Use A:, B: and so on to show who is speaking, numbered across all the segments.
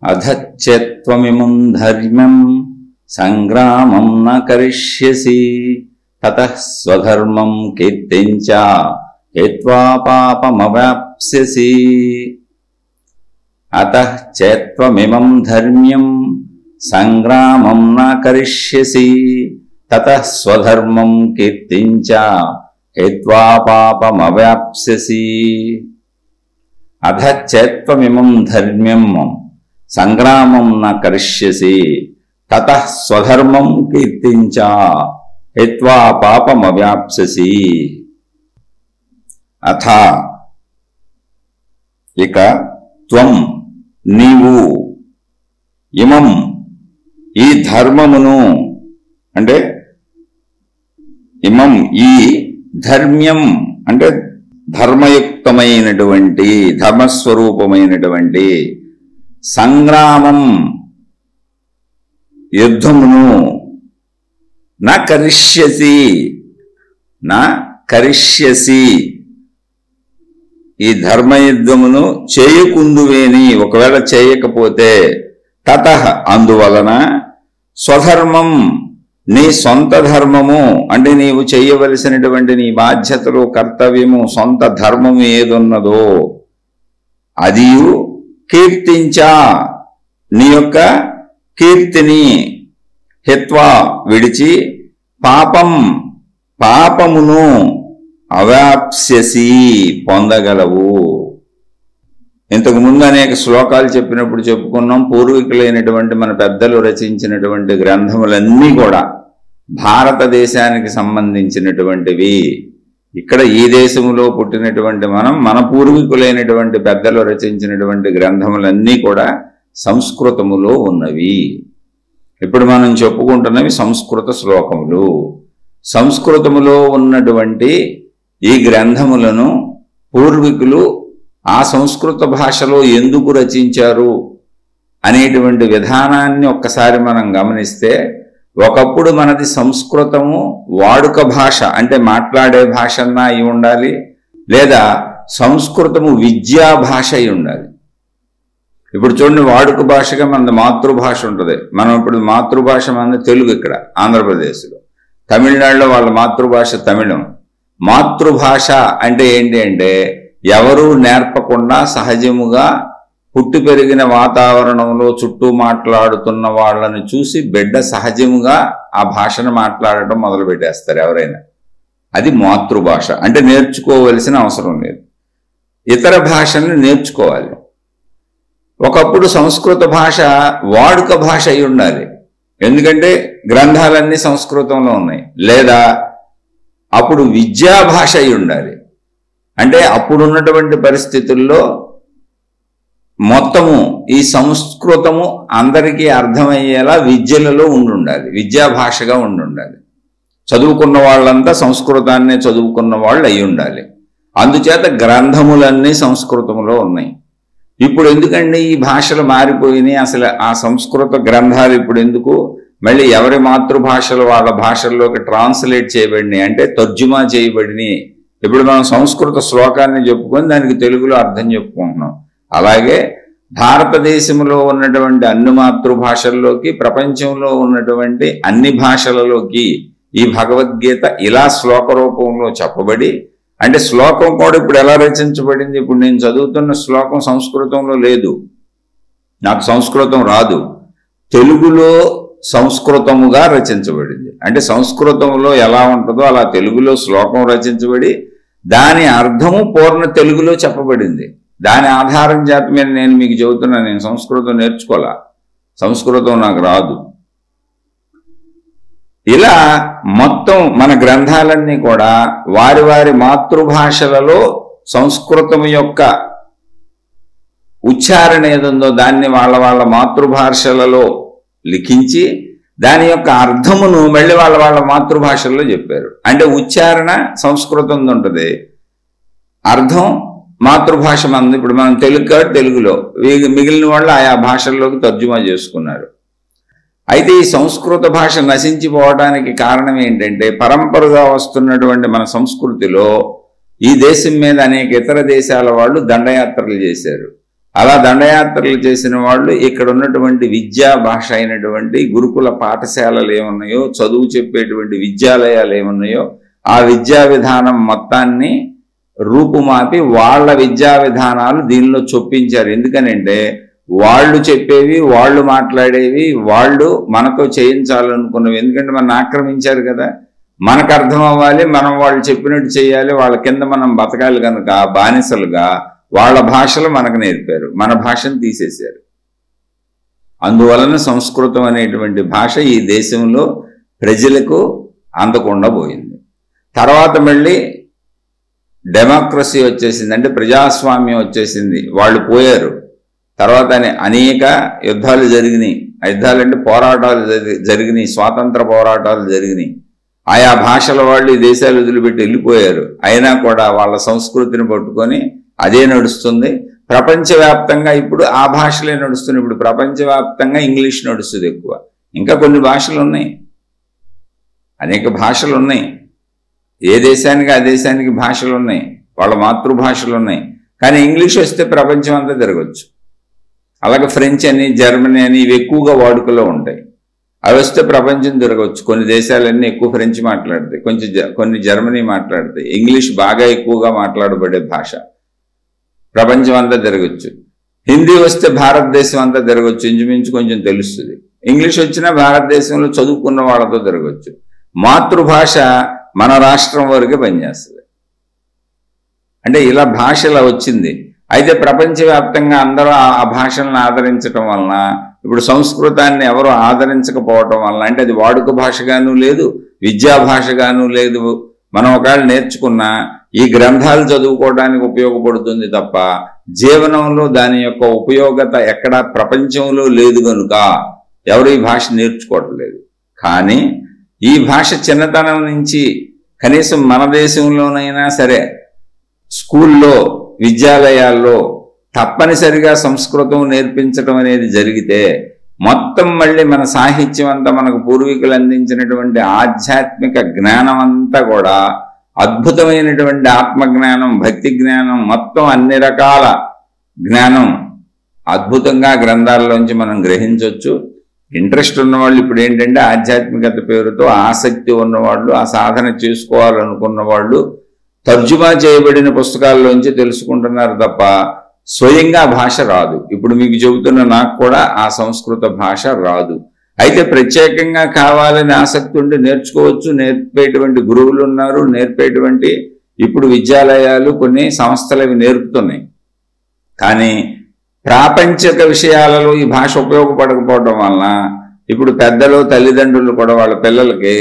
A: అధచ్చేత్వమిమం ధర్మ్యం సంగ్రామం న కరిష్యసి తతః స్వధర్మం కీర్తించ హిత్వా పాపమవాప్స్యసి. అతః చేత్వమిమం ధర్మ్యం సంగ్రామం న కరిష్యసి తతః స్వధర్మం కీర్తించ హిత్వా పాపమవాప్స్యసి. అధచ్చేత్వమిమం ధర్మ్యం సంగ్రామం న కరిష్యసి తతః స్వధర్మం కీర్తించ హిత్వా పాపమవాప్స్యసి. అథ ఇక త్వం నీవు ఇమం ఈ ధర్మమును అంటే ఇమం ఈ ధర్మ్యం అంటే ధర్మయుక్తమైనటువంటి ధర్మస్వరూపమైనటువంటి సంగ్రామం యుద్ధమును నా కరిష్యసి ఈ ధర్మయుద్ధమును చేయకుందువేని ఒకవేళ చేయకపోతే తతః అందువలన స్వధర్మం నీ సొంత ధర్మము అంటే నీవు చేయవలసినటువంటి నీ బాధ్యతలు కర్తవ్యము సొంత ధర్మము ఏదున్నదో అది కీర్తించా నీ యొక్క కీర్తిని హిత్వా విడిచి పాపమును అవాప్స్యసి పొందగలవు. ఇంతకు ముందు అనేక శ్లోకాలు చెప్పినప్పుడు చెప్పుకున్నాం. పూర్వీకులైనటువంటి మన పెద్దలు రచించినటువంటి గ్రంథములన్నీ కూడా భారతదేశానికి సంబంధించినటువంటివి. ఇక్కడ ఈ దేశంలో పుట్టినటువంటి మన పూర్వీకులైనటువంటి పెద్దలు రచించినటువంటి గ్రంథములన్నీ కూడా సంస్కృతములో ఉన్నవి. ఇప్పుడు మనం చెప్పుకుంటున్నవి సంస్కృత శ్లోకములు. సంస్కృతములో ఉన్నటువంటి ఈ గ్రంథములను పూర్వీకులు ఆ సంస్కృత భాషలో ఎందుకు రచించారు అనేటువంటి విధానాన్ని ఒక్కసారి మనం గమనిస్తే, ఒకప్పుడు మనది సంస్కృతము వాడుక భాష అంటే మాట్లాడే భాషన్నా అయి ఉండాలి, లేదా సంస్కృతము విద్యా భాష అయి ఉండాలి. ఇప్పుడు చూడండి, వాడుక భాషగా మనది మాతృభాష ఉంటుంది. మనం ఇప్పుడు మాతృభాష మనది తెలుగు ఇక్కడ ఆంధ్రప్రదేశ్లో. తమిళనాడులో వాళ్ళ మాతృభాష తమిళం. మాతృభాష అంటే ఏంటి అంటే ఎవరూ నేర్పకుండా సహజముగా పుట్టి పెరిగిన వాతావరణంలో చుట్టూ మాట్లాడుతున్న వాళ్ళని చూసి బిడ్డ సహజముగా ఆ భాషను మాట్లాడటం మొదలు పెట్టేస్తారు ఎవరైనా. అది మాతృభాష అంటే నేర్చుకోవలసిన అవసరం లేదు, ఇతర భాషల్ని నేర్చుకోవాలి. ఒకప్పుడు సంస్కృత భాష వాడుక భాష అయి ఉండాలి, ఎందుకంటే గ్రంథాలన్నీ సంస్కృతంలో ఉన్నాయి. లేదా అప్పుడు విద్యా భాష అయి ఉండాలి, అంటే అప్పుడున్నటువంటి పరిస్థితుల్లో మొత్తము ఈ సంస్కృతము అందరికీ అర్థమయ్యేలా విద్యలలో ఉండాలి, విద్యా భాషగా ఉండాలి. చదువుకున్న వాళ్ళంతా సంస్కృతాన్నే చదువుకున్న వాళ్ళు అయి ఉండాలి. అందుచేత గ్రంథములన్నీ సంస్కృతంలో ఉన్నాయి. ఇప్పుడు ఎందుకండి ఈ భాషలు మారిపోయినాయి? అసలు ఆ సంస్కృత గ్రంథాలు ఇప్పుడు ఎందుకు మళ్ళీ ఎవరి మాతృభాషలు వాళ్ళ భాషల్లోకి ట్రాన్స్లేట్ చేయబడినాయి, అంటే తర్జుమా చేయబడినాయి. ఇప్పుడు మనం సంస్కృత శ్లోకాన్ని చెప్పుకొని దానికి తెలుగులో అర్థం చెప్పుకుంటున్నాం. అలాగే భారతదేశంలో ఉన్నటువంటి అన్ని మాతృభాషల్లోకి, ప్రపంచంలో ఉన్నటువంటి అన్ని భాషలలోకి ఈ భగవద్గీత ఇలా శ్లోక రూపంలో చెప్పబడి, అంటే శ్లోకం కూడా ఇప్పుడు ఎలా రచించబడింది? ఇప్పుడు నేను చదువుతున్న శ్లోకం సంస్కృతంలో లేదు, నాకు సంస్కృతం రాదు, తెలుగులో సంస్కృతముగా రచించబడింది. అంటే సంస్కృతంలో ఎలా ఉంటుందో అలా తెలుగులో శ్లోకం రచించబడి దాని అర్థము పూర్ణ తెలుగులో చెప్పబడింది. దాని ఆధారం చేత నేను మీకు చెబుతున్నా, నేను సంస్కృతం నేర్చుకోలే, సంస్కృతం నాకు రాదు. ఇలా మొత్తం మన గ్రంథాలన్నీ కూడా వారి వారి మాతృభాషలలో సంస్కృతం యొక్క ఉచ్చారణ ఏదుందో దాన్ని వాళ్ళ వాళ్ళ మాతృభాషలలో లిఖించి దాని యొక్క అర్థమును మళ్ళీ వాళ్ళ వాళ్ళ మాతృభాషల్లో చెప్పారు. అంటే ఉచ్చారణ సంస్కృతం ఉంటుంది, అర్థం మాతృభాష మంది. ఇప్పుడు మనం తెలుగు కాబట్టి తెలుగులో, మిగిలిన వాళ్ళు ఆయా భాషల్లోకి తర్జుమా చేసుకున్నారు. అయితే ఈ సంస్కృత భాష నశించిపోవడానికి కారణం ఏంటంటే, పరంపరగా వస్తున్నటువంటి మన సంస్కృతిలో ఈ దేశం మీద అనేక ఇతర దేశాల వాళ్ళు దండయాత్రలు చేశారు. అలా దండయాత్రలు చేసిన వాళ్ళు ఇక్కడ ఉన్నటువంటి విద్యా భాష అయినటువంటి గురుకుల పాఠశాలలు ఏమున్నాయో, చదువు చెప్పేటువంటి విద్యాలయాలు ఏమున్నాయో ఆ విద్యా విధానం మొత్తాన్ని రూపుమాపి వాళ్ళ విద్యా విధానాలు దీనిలో చొప్పించారు. ఎందుకనంటే వాళ్ళు చెప్పేవి, వాళ్ళు మాట్లాడేవి, వాళ్ళు మనతో చేయించాలనుకున్నవి. ఎందుకంటే మనం ఆక్రమించారు కదా, మనకు అర్థం అవ్వాలి, మనం వాళ్ళు చెప్పినట్టు చేయాలి, వాళ్ళ కింద మనం బతకాలి కనుక బానిసలుగా వాళ్ళ భాషలు మనకు నేర్పారు, మన భాషను తీసేశారు. అందువలన సంస్కృతం అనేటువంటి భాష ఈ దేశంలో ప్రజలకు అందకుండా పోయింది. తర్వాత మళ్ళీ డెమోక్రసీ వచ్చేసింది, అంటే ప్రజాస్వామ్యం వచ్చేసింది, వాళ్ళు పోయారు. తర్వాత అనేక యుద్ధాలు జరిగినాయి. యుద్ధాలంటే పోరాటాలు జరిగినాయి, స్వాతంత్ర పోరాటాలు జరిగినాయి. ఆయా భాషల వాళ్ళు ఈ దేశాలు వదిలిపెట్టి వెళ్ళిపోయారు. అయినా కూడా వాళ్ళ సంస్కృతిని పట్టుకొని అదే నడుస్తుంది. ప్రపంచవ్యాప్తంగా ఇప్పుడు ఆ భాషలే నడుస్తుంది. ఇప్పుడు ప్రపంచవ్యాప్తంగా ఇంగ్లీష్ నడుస్తుంది ఎక్కువ. ఇంకా కొన్ని భాషలు ఉన్నాయి, అనేక భాషలు ఉన్నాయి. ఏ దేశానికి ఆ దేశానికి భాషలు ఉన్నాయి, వాళ్ళ మాతృభాషలు ఉన్నాయి. కానీ ఇంగ్లీష్ వస్తే ప్రపంచం అంతా తిరగచ్చు. అలాగే ఫ్రెంచ్ అని, జర్మనీ అని ఇవి ఎక్కువగా వాడుకలో ఉంటాయి. అవి వస్తే ప్రపంచం తిరగచ్చు. కొన్ని దేశాలన్నీ ఎక్కువ ఫ్రెంచ్ మాట్లాడతాయి, కొన్ని జర్మనీ మాట్లాడతాయి. ఇంగ్లీష్ బాగా ఎక్కువగా మాట్లాడబడే భాష, ప్రపంచం అంతా తిరగచ్చు. హిందీ వస్తే భారతదేశం అంతా తిరగచ్చు, ఇంచుమించు కొంచెం తెలుస్తుంది. ఇంగ్లీష్ వచ్చినా భారతదేశంలో చదువుకున్న వాళ్ళతో తిరగచ్చు. మాతృభాష మన రాష్ట్రం వరకే పనిచేస్తుంది. అంటే ఇలా భాష ఇలా వచ్చింది. అయితే ప్రపంచవ్యాప్తంగా అందరూ ఆ భాషలను ఆదరించడం వలన ఇప్పుడు సంస్కృతాన్ని ఎవరు ఆదరించకపోవటం వలన, అంటే అది వాడుక భాషగాను లేదు, విద్యా భాషగాను లేదు. మనం ఒకవేళ నేర్చుకున్నా ఈ గ్రంథాలు చదువుకోవడానికి ఉపయోగపడుతుంది తప్ప జీవనంలో దాని యొక్క ఉపయోగత ఎక్కడా ప్రపంచంలో లేదు కనుక ఎవరు ఈ భాష నేర్చుకోవట్లేదు. కానీ ఈ భాష చిన్నతనం నుంచి కనీసం మన దేశంలోనైనా సరే స్కూల్లో, విద్యాలయాల్లో తప్పనిసరిగా సంస్కృతం నేర్పించడం అనేది జరిగితే మొత్తం మళ్ళీ మన సాహిత్యం అంతా, మనకు పూర్వీకులు అందించినటువంటి ఆధ్యాత్మిక జ్ఞానం అంతా కూడా అద్భుతమైనటువంటి ఆత్మజ్ఞానం, భక్తి జ్ఞానం, మొత్తం అన్ని రకాల జ్ఞానం అద్భుతంగా గ్రంథాల్లోంచి మనం గ్రహించవచ్చు. ఇంట్రెస్ట్ ఉన్నవాళ్ళు ఇప్పుడు ఏంటంటే ఆధ్యాత్మికత పేరుతో ఆసక్తి ఉన్నవాళ్ళు, ఆ సాధన చేసుకోవాలనుకున్న వాళ్ళు తర్జుమా చేయబడిన పుస్తకాల్లోంచి తెలుసుకుంటున్నారు తప్ప స్వయంగా భాష రాదు. ఇప్పుడు మీకు చెబుతున్న నాకు కూడా ఆ సంస్కృత భాష రాదు. అయితే ప్రత్యేకంగా కావాలని ఆసక్తి ఉండి నేర్చుకోవచ్చు. నేర్పేటువంటి గురువులు ఉన్నారు, నేర్పేటువంటి ఇప్పుడు విద్యాలయాలు, కొన్ని సంస్థలు ఇవి నేర్పుతున్నాయి. కానీ ప్రాపంచిక విషయాలలో ఈ భాష ఉపయోగపడకపోవడం వలన ఇప్పుడు పెద్దలు, తల్లిదండ్రులు కూడా వాళ్ళ పిల్లలకి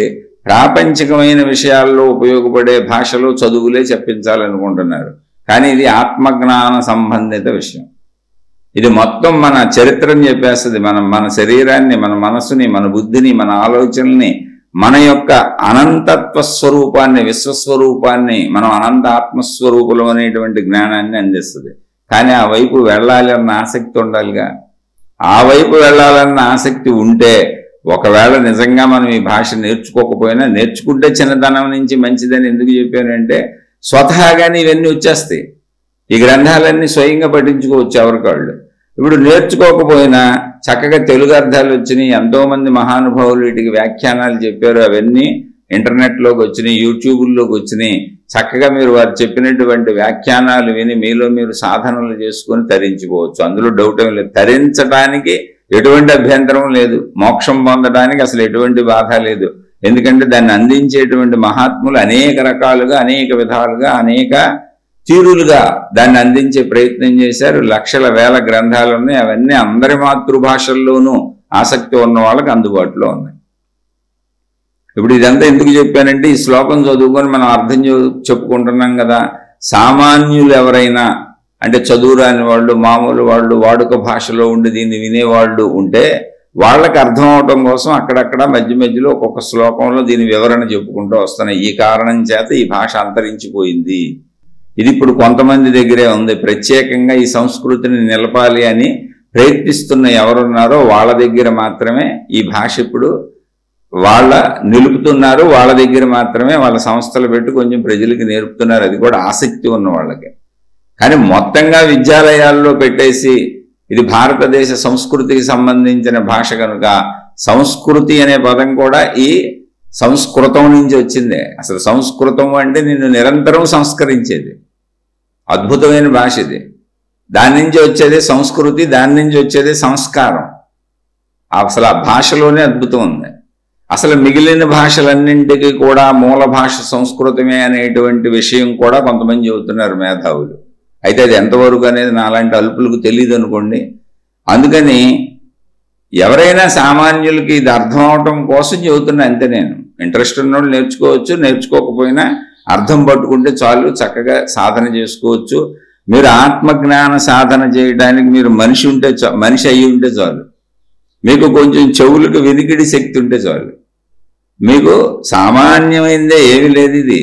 A: ప్రాపంచికమైన విషయాల్లో ఉపయోగపడే భాషలో చదువులే చెప్పించాలనుకుంటున్నారు. కానీ ఇది ఆత్మజ్ఞాన సంబంధిత విషయం. ఇది మొత్తం మన చరిత్రని చెప్పేస్తుంది. మన శరీరాన్ని, మన మనసుని, మన బుద్ధిని, మన ఆలోచనల్ని, మన యొక్క అనంతత్వ స్వరూపాన్ని, విశ్వస్వరూపాన్ని, మనం అనంత ఆత్మస్వరూపులం అనేటువంటి జ్ఞానాన్ని అందిస్తుంది. కానీ ఆ వైపు వెళ్ళాలి అన్న ఆసక్తి ఉండాలిగా. ఆ వైపు వెళ్ళాలన్న ఆసక్తి ఉంటే ఒకవేళ నిజంగా మనం ఈ భాష నేర్చుకోకపోయినా, నేర్చుకుంటే చిన్నతనం నుంచి మంచిదని ఎందుకు చెప్పానంటే స్వతహాగానే ఇవన్నీ వచ్చేస్తాయి. ఈ గ్రంథాలన్నీ స్వయంగా పఠించుకోవచ్చు ఎవరికాళ్ళు. ఇప్పుడు నేర్చుకోకపోయినా చక్కగా తెలుగు అర్థాలు వచ్చినాయి, ఎంతోమంది మహానుభావులు వీటికి వ్యాఖ్యానాలు చెప్పారు, అవన్నీ ఇంటర్నెట్లోకి వచ్చినాయి, యూట్యూబుల్లోకి వచ్చినాయి. చక్కగా మీరు వారు చెప్పినటువంటి వ్యాఖ్యానాలు విని మీలో మీరు సాధనలు చేసుకొని తరించుకోవచ్చు. అందులో డౌట్ ఏం లేదు. తరించడానికి ఎటువంటి అభ్యంతరం లేదు, మోక్షం పొందడానికి అసలు ఎటువంటి బాధ లేదు. ఎందుకంటే దాన్ని అందించేటువంటి మహాత్ములు అనేక రకాలుగా, అనేక విధాలుగా, అనేక తీరులుగా దాన్ని అందించే ప్రయత్నం చేశారు. లక్షల వేల గ్రంథాలు ఉన్నాయి. అవన్నీ అందరి మాతృభాషల్లోనూ ఆసక్తి ఉన్న వాళ్ళకి అందుబాటులో ఉన్నాయి. ఇప్పుడు ఇదంతా ఎందుకు చెప్పానంటే ఈ శ్లోకం చదువుకొని మనం అర్థం చెప్పుకుంటున్నాం కదా. సామాన్యులు ఎవరైనా, అంటే చదువు రాని వాళ్ళు, మామూలు వాళ్ళు, వాడుక భాషలో ఉండి దీన్ని వినేవాళ్ళు ఉంటే వాళ్ళకి అర్థం అవటం కోసం అక్కడక్కడ మధ్య మధ్యలో ఒక్కొక్క శ్లోకంలో దీని వివరణ చెప్పుకుంటూ వస్తున్నాయి. ఈ కారణం చేత ఈ భాష అంతరించిపోయింది. ఇది ఇప్పుడు కొంతమంది దగ్గరే ఉంది. ప్రత్యేకంగా ఈ సంస్కృతిని నిలపాలి అని ప్రయత్నిస్తున్న ఎవరున్నారో వాళ్ళ దగ్గర మాత్రమే ఈ భాష ఇప్పుడు నిలుపుతున్నారు. వాళ్ళ దగ్గర మాత్రమే వాళ్ళ సంస్థలు పెట్టి కొంచెం ప్రజలకి నేర్పుతున్నారు. అది కూడా ఆసక్తి ఉన్న వాళ్ళకి. కానీ మొత్తంగా విద్యాలయాల్లో పెట్టేసి ఇది భారతదేశ సంస్కృతికి సంబంధించిన భాష కనుక సంస్కృతి అనే పదం కూడా ఈ సంస్కృతం నుంచి వచ్చిందే. అసలు సంస్కృతం అంటే నిన్ను నిరంతరం సంస్కరించేది. అద్భుతమైన భాష ఇది. దాని నుంచి వచ్చేది సంస్కృతి, దాని నుంచి వచ్చేది సంస్కారం. అసలు ఆ భాషలోనే అద్భుతం ఉంది. అసలు మిగిలిన భాషలన్నింటికి కూడా మూల భాష సంస్కృతమే అనేటువంటి విషయం కూడా కొంతమంది చెబుతున్నారు మేధావులు. అయితే అది ఎంతవరకు అనేది నాలాంటి అల్పులకు తెలియదు అనుకోండి. అందుకని ఎవరైనా సామాన్యులకి ఇది అర్థం అవటం కోసం చెబుతున్నా అంతే. నేను ఇంట్రెస్ట్ ఉన్నోళ్ళు నేర్చుకోవచ్చు, నేర్చుకోకపోయినా అర్థం పట్టుకుంటే చాలు, చక్కగా సాధన చేసుకోవచ్చు. మీరు ఆత్మజ్ఞాన సాధన చేయడానికి మీరు మనిషి అయి ఉంటే చాలు. మీకు కొంచెం చెవులకు వినికిడి శక్తి ఉంటే చాలు. మీకు సామాన్యమైందే ఏమీ లేదు. ఇది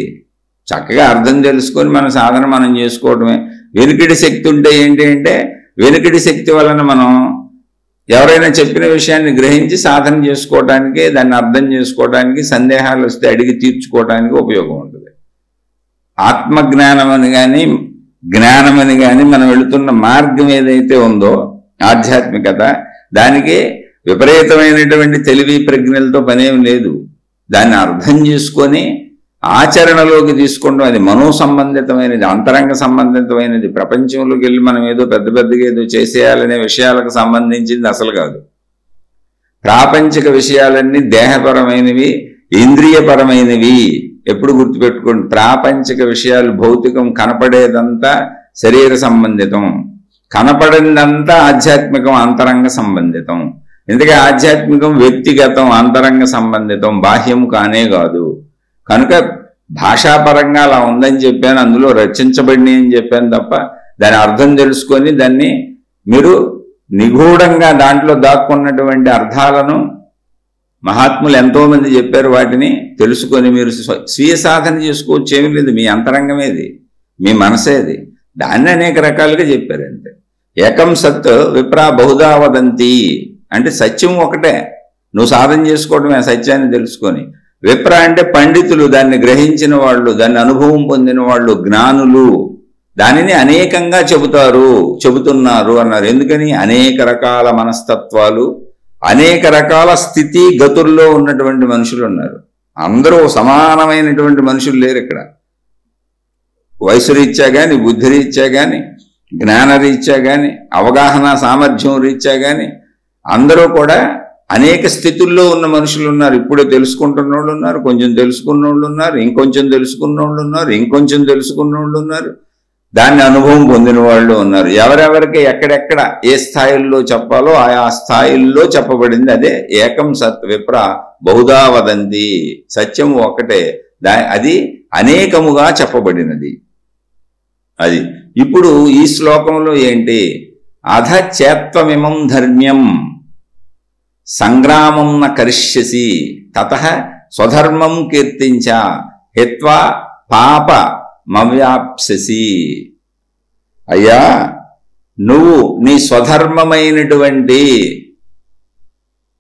A: చక్కగా అర్థం తెలుసుకొని మన సాధన మనం చేసుకోవటమే. వెనుకిడి శక్తి ఉంటే ఏంటి అంటే, వెనుకిడి శక్తి వలన మనం ఎవరైనా చెప్పిన విషయాన్ని గ్రహించి సాధన చేసుకోవడానికి, దాన్ని అర్థం చేసుకోవడానికి, సందేహాలు వస్తే అడిగి తీర్చుకోవడానికి ఉపయోగం ఉంటుంది. ఆత్మజ్ఞానం అని కానీ జ్ఞానం అని కానీ మనం వెళుతున్న మార్గం ఏదైతే ఉందో ఆధ్యాత్మికత, దానికి విపరీతమైనటువంటి తెలివి ప్రజ్ఞలతో పనేం లేదు. దాన్ని అర్థం చేసుకొని ఆచరణలోకి తీసుకోవడం, అది మనో సంబంధితమైనది, అంతరంగ సంబంధితమైనది. ప్రపంచంలోకి వెళ్ళి మనం ఏదో పెద్దగా ఏదో చేసేయాలనే విషయాలకు సంబంధించింది అసలు కాదు. ప్రాపంచిక విషయాలన్నీ దేహపరమైనవి, ఇంద్రియపరమైనవి. ఎప్పుడు గుర్తుపెట్టుకోండి, ప్రాపంచిక విషయాలు భౌతికం, కనపడేదంతా శరీర సంబంధితం, కనపడిందంతా ఆధ్యాత్మికం, అంతరంగ సంబంధితం. ఎందుకంటే ఆధ్యాత్మికం వ్యక్తిగతం, అంతరంగ సంబంధితం, బాహ్యం కానే కాదు. కనుక భాషాపరంగా అలా ఉందని చెప్పాను, అందులో రచించబడిని అని చెప్పాను తప్ప, దాని అర్థం తెలుసుకొని దాన్ని మీరు నిగూఢంగా దాంట్లో దాక్కున్నటువంటి అర్థాలను మహాత్ములు ఎంతోమంది చెప్పారు. వాటిని తెలుసుకొని మీరు స్వీయ సాధన చేసుకోవచ్చు. ఏమీ లేదు, మీ అంతరంగమేది, మీ మనసేది. దాన్ని అనేక రకాలుగా చెప్పారు. అంతే. ఏకం సత్ విప్రా బహుదా వదంతి అంటే సత్యం ఒకటే, నువ్వు సాధన చేసుకోవడమే సత్యాన్ని తెలుసుకొని. విప్ర అంటే పండితులు, దాన్ని గ్రహించిన వాళ్ళు, దాన్ని అనుభవం పొందిన వాళ్ళు, జ్ఞానులు దానిని అనేకంగా చెబుతున్నారు అన్నారు. ఎందుకని? అనేక రకాల మనస్తత్వాలు, అనేక రకాల స్థితి గతుల్లో ఉన్నటువంటి మనుషులు ఉన్నారు. అందరూ సమానమైనటువంటి మనుషులు లేరు ఇక్కడ. వయసు రీత్యా కానీ, బుద్ధి రీత్యా కానీ, జ్ఞాన రీత్యా కానీ, అవగాహన సామర్థ్యం రీత్యా కానీ అందరూ కూడా అనేక స్థితుల్లో ఉన్న మనుషులు ఉన్నారు. ఇప్పుడే తెలుసుకుంటున్న వాళ్ళు ఉన్నారు, కొంచెం తెలుసుకున్న వాళ్ళు ఉన్నారు, ఇంకొంచెం తెలుసుకున్న వాళ్ళు ఉన్నారు, ఇంకొంచెం తెలుసుకున్న వాళ్ళు ఉన్నారు, దాన్ని అనుభవం పొందిన వాళ్ళు ఉన్నారు. ఎవరెవరికి ఎక్కడెక్కడ ఏ స్థాయిల్లో చెప్పాలో ఆయా స్థాయిల్లో చెప్పబడింది. అదే ఏకం సత్ విప్ర బహుదా వదంతి. సత్యం ఒకటే, అది అనేకముగా చెప్పబడినది. అది ఇప్పుడు ఈ శ్లోకంలో ఏంటి? అధ చేత్వమిమం ధర్మ్యం సంగ్రామం న కరిష్యసి తతః స్వధర్మం కీర్తించ హిత్వా పాపమవ్యాప్స్యసి. అయ్యా, నువ్వు నీ స్వధర్మమైనటువంటి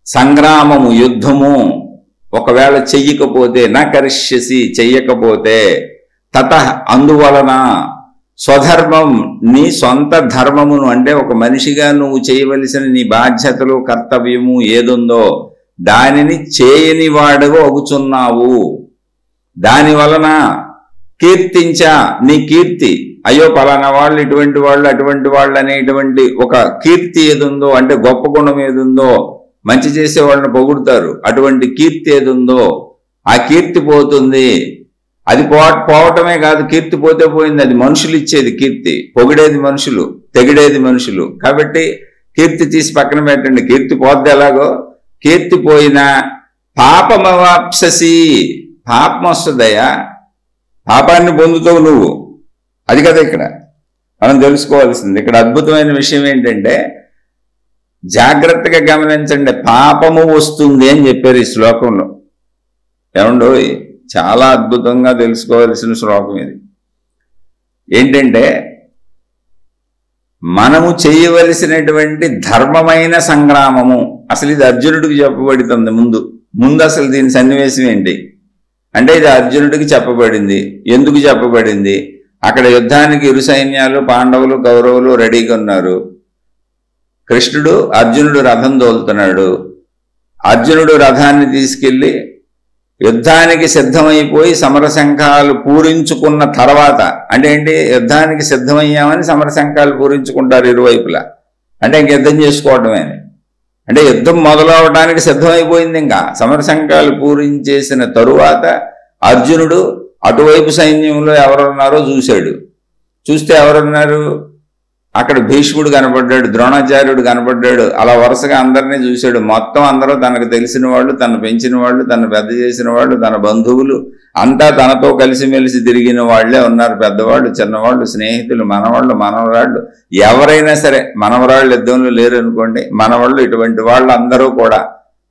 A: సంగ్రామము, యుద్ధము ఒకవేళ చెయ్యకపోతే, నా కరిష్యసి చెయ్యకపోతే, తతః అందువలన, స్వధర్మం నీ సొంత ధర్మమును అంటే ఒక మనిషిగా నువ్వు చేయవలసిన నీ బాధ్యతలు, కర్తవ్యము ఏదుందో దానిని చేయని వాడుగా అగుచున్నావు. దాని వలన కీర్తించ నీ కీర్తి, అయ్యో పలానా వాళ్ళు ఇటువంటి వాళ్ళు అటువంటి వాళ్ళు అనేటువంటి ఒక కీర్తి ఏదుందో అంటే గొప్ప గుణం ఏదుందో, మంచి చేసే వాళ్ళని పొగుడుతారు, అటువంటి కీర్తి ఏదుందో ఆ కీర్తి పోతుంది. అది పోవటమే కాదు, కీర్తి పోతే పోయింది. అది మనుషులు ఇచ్చేది కీర్తి, పొగిడేది మనుషులు, తెగిడేది మనుషులు. కాబట్టి కీర్తి తీసి పక్కన పెట్టండి. కీర్తి పోద్ది ఎలాగో, కీర్తి పోయినా పాపమవాప్ససి, పాపం వస్తుందయ్యా, పాపాన్ని పొందుతావు నువ్వు. అది కదా ఇక్కడ మనం తెలుసుకోవాల్సింది. ఇక్కడ అద్భుతమైన విషయం ఏంటంటే, జాగ్రత్తగా గమనించండి, పాపము వస్తుంది అని చెప్పారు ఈ శ్లోకంలో. ఏమండో, చాలా అద్భుతంగా తెలుసుకోవాల్సిన శ్లోకం ఇది. ఏంటంటే, మనము చేయవలసినటువంటి ధర్మమైన సంగ్రామము, అసలు ఇది అర్జునుడికి చెప్పబడుతుంది. ముందు అసలు దీని సన్నివేశం ఏంటి అంటే, ఇది అర్జునుడికి చెప్పబడింది. ఎందుకు చెప్పబడింది? అక్కడ యుద్ధానికి ఇరు సైన్యాలు పాండవులు కౌరవులు రెడీగా ఉన్నారు. కృష్ణుడు అర్జునుడు రథం తోలుతున్నాడు. అర్జునుడు రథాన్ని తీసుకెళ్లి యుద్ధానికి సిద్ధమైపోయి సమరశంఖాలు పూరించుకున్న తర్వాత, అంటే ఏంటి, యుద్ధానికి సిద్ధమయ్యామని సమరశంఖాలు పూరించుకుంటారు ఇరువైపులా, అంటే ఇంక యుద్ధం చేసుకోవటమే. అంటే యుద్ధం మొదలవడానికి సిద్ధమైపోయింది. ఇంకా సమరశంఖాలు పూరించేసిన తరువాత అర్జునుడు అటువైపు సైన్యంలో ఎవరున్నారో చూశాడు. చూస్తే ఎవరున్నారు, అక్కడ భీష్ముడు కనపడ్డాడు, ద్రోణాచార్యుడు కనపడ్డాడు. అలా వరుసగా అందరినీ చూశాడు. మొత్తం అందరూ తనకు తెలిసిన వాళ్ళు, తను పెంచిన వాళ్ళు, తను పెద్ద చేసిన వాళ్ళు, తన బంధువులు అంతా తనతో కలిసిమెలిసి తిరిగిన వాళ్లే ఉన్నారు. పెద్దవాళ్ళు, చిన్నవాళ్ళు, స్నేహితులు, మనవాళ్ళు, మనవరాళ్ళు, ఎవరైనా సరే. మనవరాళ్ళు యుద్ధంలో లేరు అనుకోండి, మనవాళ్ళు, ఇటువంటి వాళ్ళు అందరూ కూడా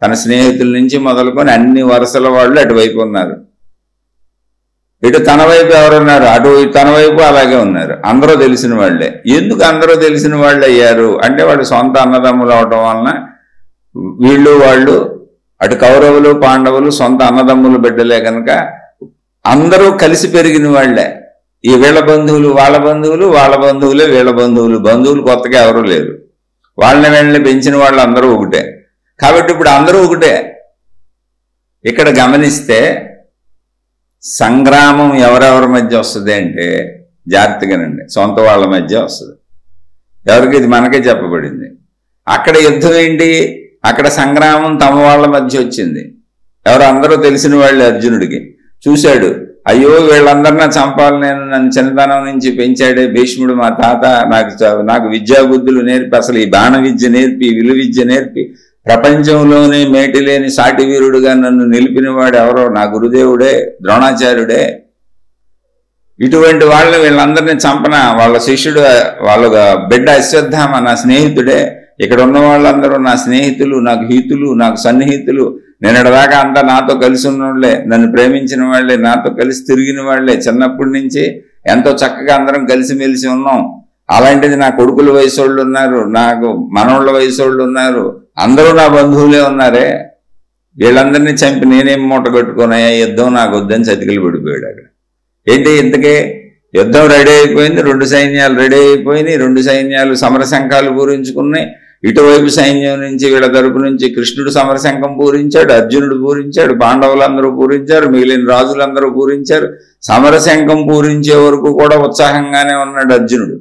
A: తన స్నేహితుల నుంచి మొదలుకొని అన్ని వరుసల వాళ్ళు అటువైపు ఉన్నారు. ఇటు తన వైపు ఎవరున్నారు, అటు తన వైపు అలాగే ఉన్నారు. అందరూ తెలిసిన వాళ్లే. ఎందుకు అందరూ తెలిసిన వాళ్ళు అయ్యారు అంటే, వాళ్ళు సొంత అన్నదమ్ములు అవటం వలన వీళ్ళు వాళ్ళు, అటు కౌరవులు పాండవులు సొంత అన్నదమ్ములు బిడ్డలే కనుక అందరూ కలిసి పెరిగిన వాళ్లే. ఈ వీళ్ళ బంధువులు వాళ్ళ బంధువులు, వాళ్ళ బంధువులే వీళ్ళ బంధువులు. బంధువులు కొత్తగా ఎవరూ లేరు. వాళ్ళని వీళ్ళని పెంచిన వాళ్ళు అందరూ ఒకటే. కాబట్టి ఇప్పుడు అందరూ ఒకటే. ఇక్కడ గమనిస్తే సంగ్రామం ఎవరెవరి మధ్య వస్తుంది అంటే జాగ్రత్తగానండి, సొంత వాళ్ళ మధ్య వస్తుంది. ఎవరికి, ఇది మనకే చెప్పబడింది. అక్కడ యుద్ధం ఏంటి, అక్కడ సంగ్రామం తమ వాళ్ళ మధ్య వచ్చింది. ఎవరు, అందరూ తెలిసిన వాళ్ళు. అర్జునుడికి చూశాడు, అయ్యో వీళ్ళందరినీ చంపాలి, నేను నన్ను చిన్నతనం నుంచి పెంచాడే భీష్ముడు మా తాత, నాకు విద్యాబుద్ధులు నేర్పి, అసలు ఈ బాణ విద్య నేర్పి, విలు విద్య నేర్పి, ప్రపంచంలోనే మేటి లేని సాటి వీరుడుగా నన్ను నిలిపినవాడు ఎవరో, నా గురుదేవుడే ద్రోణాచార్యుడే. ఇటువంటి వాళ్ళని వీళ్ళందరినీ చంపన, వాళ్ళ శిష్యుడు, వాళ్ళ బిడ్డ అశ్వత్థామ నా స్నేహితుడే. ఇక్కడ ఉన్న వాళ్ళందరూ నా స్నేహితులు, నాకు హితులు, నాకు సన్నిహితులు. నేనటిదాకా అంతా నాతో కలిసి ఉన్నవాళ్లే, నన్ను ప్రేమించిన వాళ్లే, నాతో కలిసి తిరిగిన వాళ్లే. చిన్నప్పటి నుంచి ఎంతో చక్కగా అందరం కలిసిమెలిసి ఉన్నాం. అలాంటిది నా కొడుకుల వయసోళ్ళు ఉన్నారు, నాకు మనోళ్ళ వయసోళ్ళు ఉన్నారు, అందరూ నా బంధువులే ఉన్నారే. వీళ్ళందరినీ చంపి నేనేం మూట కట్టుకున్నాయా, యుద్ధం నాకు వద్దని చతికిలు పడిపోయాడు. అక్కడ ఏంటి, ఇంతకే యుద్ధం రెడీ అయిపోయింది, రెండు సైన్యాలు రెడీ అయిపోయినాయి, రెండు సైన్యాలు సమరశంఖాలు పూరించుకున్నాయి. ఇటువైపు సైన్యం నుంచి వీళ్ళ తరపు నుంచి కృష్ణుడు సమరశంఖం పూరించాడు, అర్జునుడు పూరించాడు, పాండవులందరూ పూరించారు, మిగిలిన రాజులందరూ పూరించారు. సమరశంఖం పూరించే వరకు కూడా ఉత్సాహంగానే ఉన్నాడు అర్జునుడు.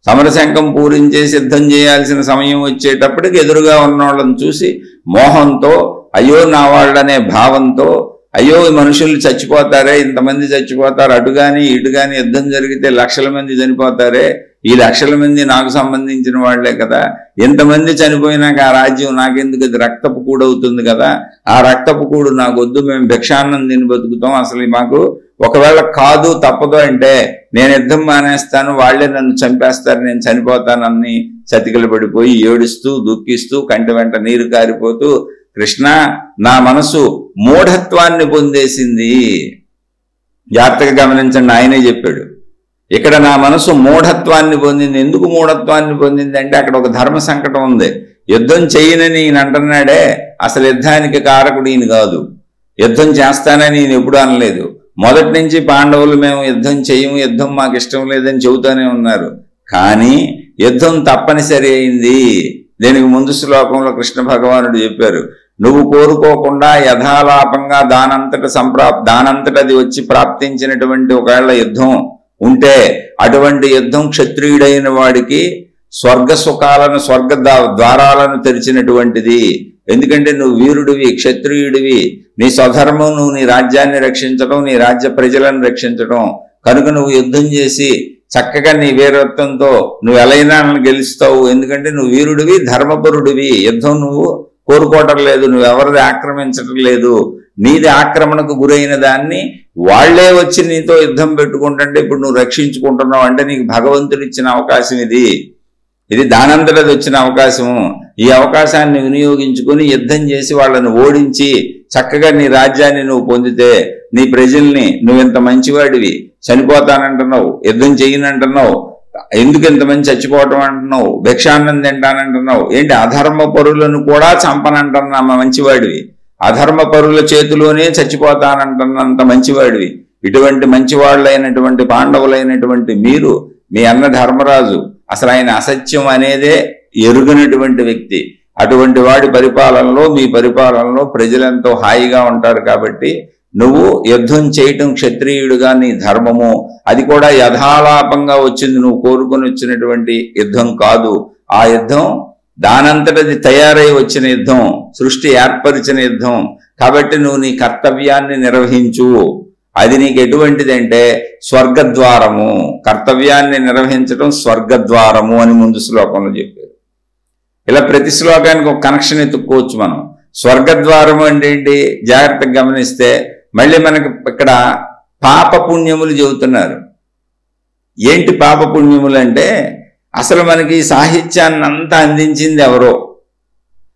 A: సమరశంఖం పూరించే సిద్ధం చేయాల్సిన సమయం వచ్చేటప్పటికి ఎదురుగా ఉన్న వాళ్ళని చూసి మోహంతో, అయ్యో నా వాళ్ళనే భావంతో, అయ్యో ఈ మనుషులు చచ్చిపోతారే, ఇంతమంది చచ్చిపోతారు, అటుగాని ఇటుగాని యుద్ధం జరిగితే లక్షల మంది చనిపోతారే, ఈ లక్షల మంది నాకు సంబంధించిన వాళ్లే కదా, ఎంతమంది చనిపోయినాక ఆ రాజ్యం నాకెందుకు, అది రక్తపు కూడు అవుతుంది కదా, ఆ రక్తపు కూడు నాకు వద్దు, మేము భిక్షాన్నం తిని బతుకుతాం, అసలు మాకు ఒకవేళ కాదు తప్పదు అంటే నేను యుద్ధం మానేస్తాను, వాళ్లే నన్ను చంపేస్తారు, నేను చనిపోతానని చతికిలు పడిపోయి ఏడుస్తూ దుఃఖిస్తూ కంటి వెంట నీరు కారిపోతూ, కృష్ణ నా మనసు మూఢత్వాన్ని పొందేసింది. జాగ్రత్తగా గమనించండి, ఆయనే చెప్పాడు. ఇక్కడ నా మనసు మూఢత్వాన్ని పొందింది. ఎందుకు మూఢత్వాన్ని పొందింది అంటే, అక్కడ ఒక ధర్మ సంకటం ఉంది. యుద్ధం చేయనని ఈయన అంటున్నాడే, అసలు యుద్ధానికి కారకుడు ఈయన కాదు. యుద్ధం చేస్తానని ఈయన ఎప్పుడు అనలేదు. మొదటి నుంచి పాండవులు మేము యుద్ధం చేయము, యుద్ధం మాకు ఇష్టం లేదని చెబుతూనే ఉన్నారు. కానీ యుద్ధం తప్పనిసరి అయింది. దీనికి ముందు శ్లోకంలో కృష్ణ భగవానుడు చెప్పారు, నువ్వు కోరుకోకుండా యథాలాపంగా దానంతటది వచ్చి ప్రాప్తించినటువంటి ఒకవేళ యుద్ధం ఉంటే, అటువంటి యుద్ధం క్షత్రియుడైన వాడికి స్వర్గ సుఖాలను, స్వర్గ ద్వారాలను తెరిచినటువంటిది. ఎందుకంటే నువ్వు వీరుడివి, క్షత్రియుడివి, నీ స్వధర్మం, నువ్వు నీ రాజ్యాన్ని రక్షించడం, నీ రాజ్య ప్రజలను రక్షించడం. కనుక నువ్వు యుద్ధం చేసి చక్కగా నీ వీరత్వంతో నువ్వు ఎలైనా గెలుస్తావు. ఎందుకంటే నువ్వు వీరుడివి, ధర్మపరుడివి. యుద్ధం నువ్వు కోరుకోవటం లేదు, నువ్వెవరిది ఆక్రమించటం లేదు. నీది ఆక్రమణకు గురైన దాన్ని వాళ్లే వచ్చి నీతో యుద్ధం పెట్టుకుంటుంటే ఇప్పుడు నువ్వు రక్షించుకుంటున్నావు అంటే నీకు భగవంతుడు ఇచ్చిన అవకాశం ఇది దానంతటది వచ్చిన అవకాశము. ఈ అవకాశాన్ని వినియోగించుకుని యుద్ధం చేసి వాళ్ళని ఓడించి చక్కగా నీ రాజ్యాన్ని నువ్వు పొందితే, నీ ప్రజల్ని, నువ్వెంత మంచివాడివి, చనిపోతానంటున్నావు, యుద్ధం చేయనంటున్నావు, ఎందుకు ఇంతమంది చచ్చిపోవటం అంటున్నావు, భిక్షాన్నం తింటానంటున్నావు, ఏంటి అధర్మ పరులను కూడా చంపనంటున్నా మంచివాడివి, అధర్మ పరుల చేతిలోనే చచ్చిపోతానంటున్నంత మంచివాడివి. ఇటువంటి మంచివాళ్ళైనటువంటి పాండవులైనటువంటి మీరు, మీ అన్న ధర్మరాజు అసలు ఆయన అసత్యం అనేదే ఎరుగనటువంటి వ్యక్తి. అటువంటి వాడి పరిపాలనలో, మీ పరిపాలనలో ప్రజలెంతో హాయిగా ఉంటారు. కాబట్టి నువ్వు యుద్ధం చేయటం క్షత్రియుడుగా నీ ధర్మము, అది కూడా యథాలాపంగా వచ్చింది, నువ్వు కోరుకొని వచ్చినటువంటి యుద్ధం కాదు. ఆ యుద్ధం దానంతటది తయారై వచ్చిన యుద్ధం, సృష్టి ఏర్పరిచిన యుద్ధం. కాబట్టి నువ్వు నీ కర్తవ్యాన్ని నిర్వహించు. అది నీకు ఎటువంటిదంటే స్వర్గద్వారము. కర్తవ్యాన్ని నిర్వహించడం స్వర్గద్వారము అని ముందు శ్లోకంలో చెప్పారు. ఇలా ప్రతి శ్లోకానికి ఒక కనెక్షన్ ఎత్తుక్కోవచ్చు మనం. స్వర్గద్వారము అంటే ఏంటి జాగ్రత్తగా గమనిస్తే మళ్ళీ మనకి ఇక్కడ పాపపుణ్యములు చెబుతున్నారు. ఏంటి పాపపుణ్యములు అంటే అసలు మనకి సాహిత్యాన్ని అంతా అందించింది ఎవరో,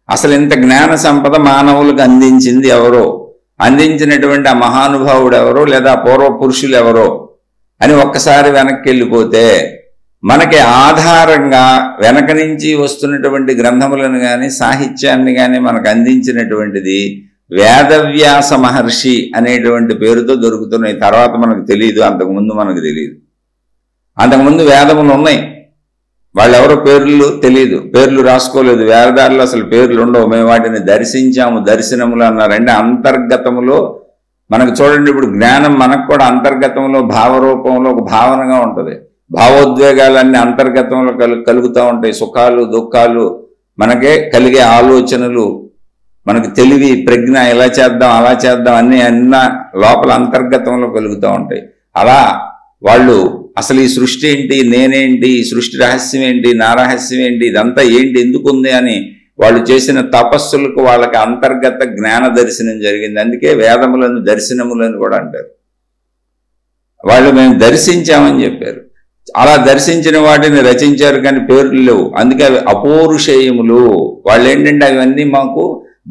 A: అసలు ఇంత జ్ఞాన సంపద మానవులకు అందించింది ఎవరో, అందించినటువంటి ఆ మహానుభావుడు ఎవరో లేదా పూర్వపురుషులు ఎవరో అని ఒక్కసారి వెనక్కి వెళ్ళిపోతే మనకి ఆధారంగా వెనక నుంచి వస్తున్నటువంటి గ్రంథములను కానీ సాహిత్యాన్ని కానీ మనకు అందించినటువంటిది వేదవ్యాస మహర్షి అనేటువంటి పేరుతో దొరుకుతున్నాయి. తర్వాత మనకు తెలియదు, అంతకుముందు మనకు తెలియదు. అంతకుముందు వేదములు ఉన్నాయి, వాళ్ళెవరో పేర్లు తెలియదు, పేర్లు రాసుకోలేదు. వేదాల్లో అసలు పేర్లు ఉండవు. మేము వాటిని దర్శించాము, దర్శనములు అన్నారంటే అంతర్గతములో మనకు చూడండి. ఇప్పుడు జ్ఞానం మనకు కూడా అంతర్గతంలో భావరూపంలో ఒక భావనగా ఉంటుంది. భావోద్వేగాలన్నీ అంతర్గతంలో కలుగుతూ ఉంటాయి. సుఖాలు దుఃఖాలు మనకే కలిగే ఆలోచనలు, మనకు తెలివి ప్రజ్ఞ, ఎలా చేద్దాం అలా చేద్దాం అన్న లోపల అంతర్గతంలో కలుగుతూ ఉంటాయి. అలా వాళ్ళు అసలు ఈ సృష్టి ఏంటి, నేనేంటి, ఈ సృష్టి రహస్యం ఏంటి, నా రహస్యం ఏంటి, ఇదంతా ఏంటి, ఎందుకుంది అని వాళ్ళు చేసిన తపస్సులకు వాళ్ళకి అంతర్గత జ్ఞాన దర్శనం జరిగింది. అందుకే వేదములను దర్శనములను కూడా అంటారు. వాళ్ళు మేము దర్శించామని చెప్పారు. అలా దర్శించిన వాటిని రచించారు కానీ పేర్లు లేవు. అందుకే అవి అపౌరుషేయములు. వాళ్ళు ఏంటంటే అవన్నీ మాకు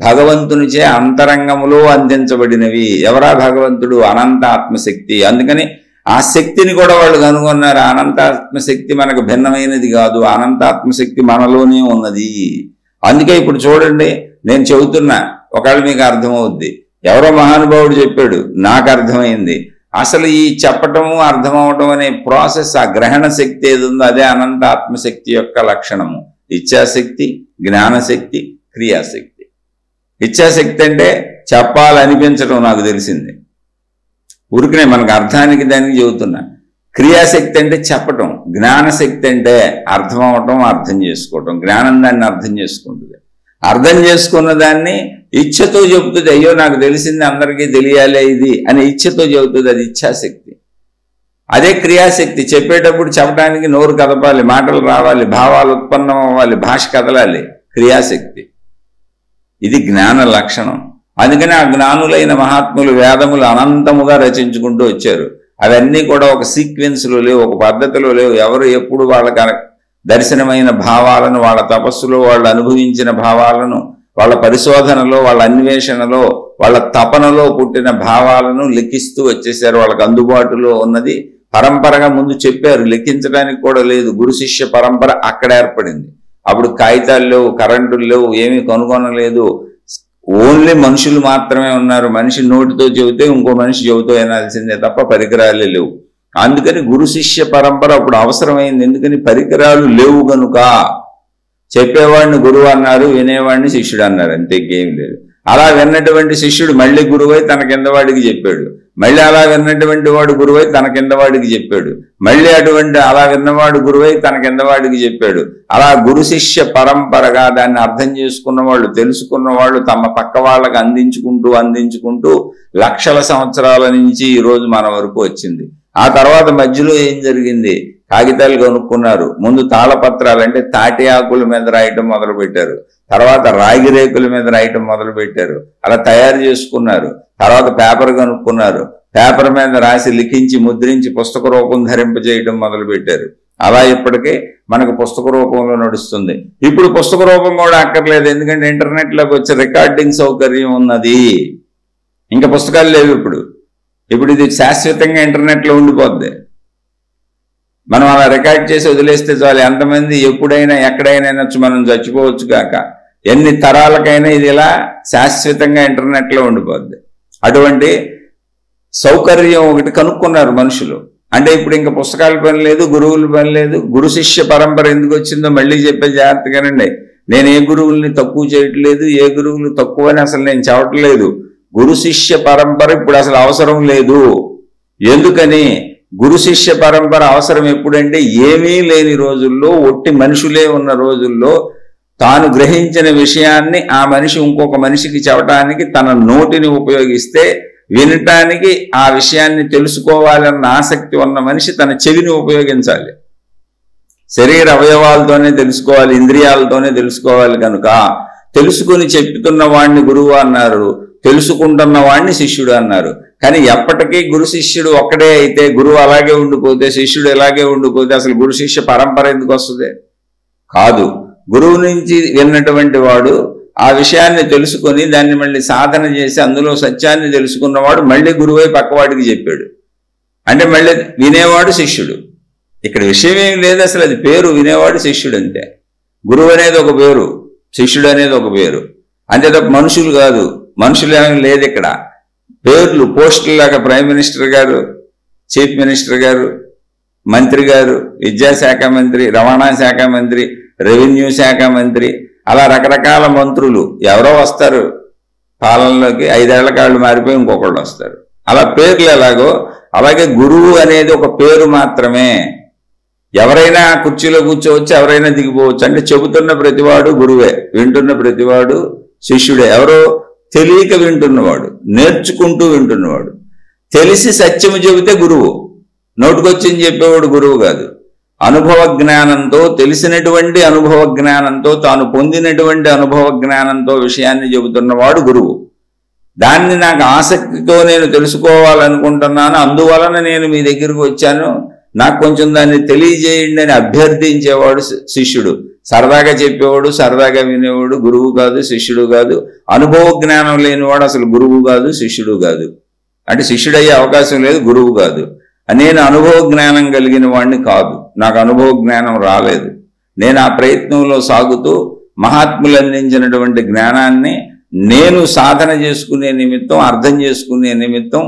A: భగవంతునిచే అంతరంగములో అందించబడినవి. ఎవరా భగవంతుడు? అనంత ఆత్మశక్తి. అందుకని ఆ శక్తిని కూడా వాళ్ళు కనుగొన్నారు. అనంత ఆత్మశక్తి మనకు భిన్నమైనది కాదు, అనంత ఆత్మశక్తి మనలోనే ఉన్నది. అందుకే ఇప్పుడు చూడండి, నేను చెబుతున్నా, ఒకవేళ మీకు అర్థమవుద్ది. ఎవరో మహానుభావుడు చెప్పాడు, నాకు అర్థమైంది. అసలు ఈ చెప్పటము అర్థం అవటం అనే ప్రాసెస్, ఆ గ్రహణ శక్తి ఏది ఉందో అదే అనంత ఆత్మశక్తి యొక్క లక్షణము. ఇచ్ఛాశక్తి, జ్ఞానశక్తి, క్రియాశక్తి. ఇచ్ఛాశక్తి అంటే చెప్పాలనిపించడం, నాకు తెలిసింది ఊరికనే మనకు అర్థానికి దానికి చెబుతున్నా. క్రియాశక్తి అంటే చెప్పటం, జ్ఞానశక్తి అంటే అర్థం అవటం, అర్థం చేసుకోవటం. జ్ఞానం దాన్ని అర్థం చేసుకుంటుంది. అర్థం చేసుకున్న దాన్ని ఇచ్ఛతో చెబుతుంది. అయ్యో నాకు తెలిసింది అందరికీ తెలియాలి ఇది అని ఇచ్ఛతో చెబుతుంది. అది ఇచ్ఛాశక్తి. అదే క్రియాశక్తి. చెప్పేటప్పుడు చెప్పడానికి నోరు కదపాలి, మాటలు రావాలి, భావాలు ఉత్పన్నం అవ్వాలి, భాష కదలాలి. క్రియాశక్తి. ఇది జ్ఞాన లక్షణం. అందుకని ఆ జ్ఞానులైన మహాత్ములు వేదములు అనంతముగా రచించుకుంటూ వచ్చారు. అవన్నీ కూడా ఒక సీక్వెన్స్లో లేవు, ఒక పద్ధతిలో లేవు. ఎవరు ఎప్పుడు వాళ్ళకి దర్శనమైన భావాలను, వాళ్ళ తపస్సులో వాళ్ళు అనుభవించిన భావాలను, వాళ్ళ పరిశోధనలో, వాళ్ళ అన్వేషణలో, వాళ్ళ తపనలో పుట్టిన భావాలను లెక్కిస్తూ వచ్చేసారు. వాళ్ళకి అందుబాటులో ఉన్నది పరంపరగా ముందు చెప్పారు. లెక్కించడానికి కూడా లేదు. గురు శిష్య పరంపర అక్కడ ఏర్పడింది. అప్పుడు కాగితాలు లేవు, కరెంటులు లేవు, ఏమీ కనుగొనలేదు. ఓన్లీ మనుషులు మాత్రమే ఉన్నారు. మనిషి నోటితో చెబితే ఇంకో మనిషి చెబుతూ వినాల్సిందే తప్ప పరికరాలే లేవు. అందుకని గురు శిష్య పరంపర అప్పుడు అవసరమైంది. ఎందుకని పరికరాలు లేవు కనుక. చెప్పేవాడిని గురువు అన్నారు, వినేవాడిని శిష్యుడు అన్నారు, అంతే, ఇంకేం లేదు. అలా విన్నటువంటి శిష్యుడు మళ్ళీ గురువై తన కింద వాడికి చెప్పాడు. మళ్ళీ అలా విన్నటువంటి వాడు గురువై తన కింద వాడికి చెప్పాడు. మళ్ళీ అలా విన్నవాడు గురువై తన కింద వాడికి చెప్పాడు. అలా గురు శిష్య పరంపరగా దాన్ని అర్థం చేసుకున్న వాళ్ళు, తెలుసుకున్న వాళ్ళు తమ పక్క వాళ్ళకి అందించుకుంటూ లక్షల సంవత్సరాల నుంచి ఈ రోజు మన వరకు వచ్చింది. ఆ తర్వాత మధ్యలో ఏం జరిగింది? కాగితాలు కొనుక్కున్నారు. ముందు తాళపత్రాలు అంటే తాటి ఆకుల మీద రాయటం మొదలు పెట్టారు. తర్వాత రాగి రేకుల మీద రాయటం మొదలు పెట్టారు. అలా తయారు చేసుకున్నారు. తర్వాత పేపర్ కనుక్కున్నారు. పేపర్ మీద రాసి లిఖించి ముద్రించి పుస్తక రూపం ధరింపజేయటం మొదలు పెట్టారు. అలా ఇప్పటికే మనకు పుస్తక రూపంలో నడుస్తుంది. ఇప్పుడు పుస్తక రూపం కూడా అక్కర్లేదు, ఎందుకంటే ఇంటర్నెట్లోకి వచ్చే రికార్డింగ్ సౌకర్యం ఉన్నది. ఇంకా పుస్తకాలు లేవు. ఇప్పుడు ఇది శాశ్వతంగా ఇంటర్నెట్లో ఉండిపోద్ది. మనం అలా రికార్డ్ చేసి వదిలేస్తే చాలు. ఎంతమంది ఎప్పుడైనా ఎక్కడైనా మనం చచ్చిపోవచ్చు కాక ఎన్ని తరాలకైనా ఇది ఇలా శాశ్వతంగా ఇంటర్నెట్లో ఉండిపోద్ది. అటువంటి సౌకర్యం ఒకటి కనుక్కున్నారు మనుషులు. అంటే ఇప్పుడు ఇంకా పుస్తకాల పని లేదు, గురువుల పని లేదు. గురు శిష్య పరంపర ఎందుకు వచ్చిందో మళ్ళీ చెప్పే జాగ్రత్తగానండి. నేను ఏ గురువుల్ని తక్కువ చేయట్లేదు, ఏ గురువులు తక్కువ అని అసలు నేను చెప్పట్లేదు. గురు శిష్య పరంపర ఇప్పుడు అసలు అవసరం లేదు. ఎందుకని? గురు శిష్య పరంపర అవసరం ఎప్పుడంటే ఏమీ లేని రోజుల్లో, ఒట్టి మనుషులే ఉన్న రోజుల్లో తాను గ్రహించిన విషయాన్ని ఆ మనిషి ఇంకొక మనిషికి చెప్పడానికి తన నోటిని ఉపయోగిస్తే, వినటానికి ఆ విషయాన్ని తెలుసుకోవాలన్న ఆసక్తి ఉన్న మనిషి తన చెవిని ఉపయోగించాలి. శరీర అవయవాలతోనే తెలుసుకోవాలి, ఇంద్రియాలతోనే తెలుసుకోవాలి. కనుక తెలుసుకుని చెప్తున్న వాడిని గురువు అన్నారు, తెలుసుకుంటున్న వాడిని శిష్యుడు అన్నారు. కానీ ఎప్పటికీ గురు శిష్యుడు ఒక్కడే అయితే, గురువు అలాగే ఉండిపోతే, శిష్యుడు ఎలాగే ఉండిపోతే అసలు గురు శిష్య పరంపర ఎందుకు వస్తుంది? కాదు. గురువు నుంచి విన్నటువంటి వాడు ఆ విషయాన్ని తెలుసుకొని దాన్ని మళ్ళీ సాధన చేసి అందులో సత్యాన్ని తెలుసుకున్నవాడు మళ్ళీ గురువై పక్కవాడికి చెప్పాడు అంటే మళ్ళీ వినేవాడు శిష్యుడు. ఇక్కడ విషయం ఏం లేదు, అసలు అది పేరు. వినేవాడు శిష్యుడు అంతే. గురువు అనేది ఒక పేరు, శిష్యుడు అనేది ఒక పేరు అంతే తప్ప మనుషులు కాదు. మనుషులు ఏమీ లేదు ఇక్కడ. పేర్లు, పోస్టులు లాగా ప్రైమ్ మినిస్టర్ గారు, చీఫ్ మినిస్టర్ గారు, మంత్రి గారు, విద్యాశాఖ మంత్రి, రవాణా శాఖ మంత్రి, రెవెన్యూ శాఖ మంత్రి, అలా రకరకాల మంత్రులు ఎవరో వస్తారు పాలనలోకి. 5 ఏళ్ల కాళ్ళు మారిపోయి ఇంకొకళ్ళు వస్తారు. అలా పేర్లు ఎలాగో అలాగే గురువు అనేది ఒక పేరు మాత్రమే. ఎవరైనా కుర్చీలో కూర్చోవచ్చు, ఎవరైనా దిగిపోవచ్చు. అంటే చెబుతున్న ప్రతివాడు గురువే, వింటున్న ప్రతివాడు శిష్యుడే. ఎవరో తెలియక వింటున్నవాడు, నేర్చుకుంటూ వింటున్నవాడు. తెలిసి సత్యము చెబితే గురువు, నోటుకొచ్చింది చెప్పేవాడు గురువు కాదు. అనుభవ జ్ఞానంతో, తెలిసినటువంటి అనుభవ జ్ఞానంతో, తాను పొందినటువంటి అనుభవ జ్ఞానంతో విషయాన్ని చెబుతున్నవాడు గురువు. దాన్ని నాకు ఆసక్తితో నేను తెలుసుకోవాలనుకుంటున్నాను, అందువలన నేను మీ దగ్గరకు వచ్చాను, నాకు కొంచెం దాన్ని తెలియజేయండి అని అభ్యర్థించేవాడు శిష్యుడు. సరదాగా చెప్పేవాడు, సరదాగా వినేవాడు గురువు కాదు, శిష్యుడు కాదు. అనుభవ జ్ఞానం లేనివాడు అసలు గురువు కాదు, శిష్యుడు కాదు. అంటే శిష్యుడయ్యే అవకాశం లేదు, గురువు కాదు. నేను అనుభవ జ్ఞానం కలిగిన వాడిని కాదు, నాకు అనుభవ జ్ఞానం రాలేదు. నేను ఆ ప్రయత్నంలో సాగుతూ మహాత్ములు అందించినటువంటి జ్ఞానాన్ని నేను సాధన చేసుకునే నిమిత్తం, అర్థం చేసుకునే నిమిత్తం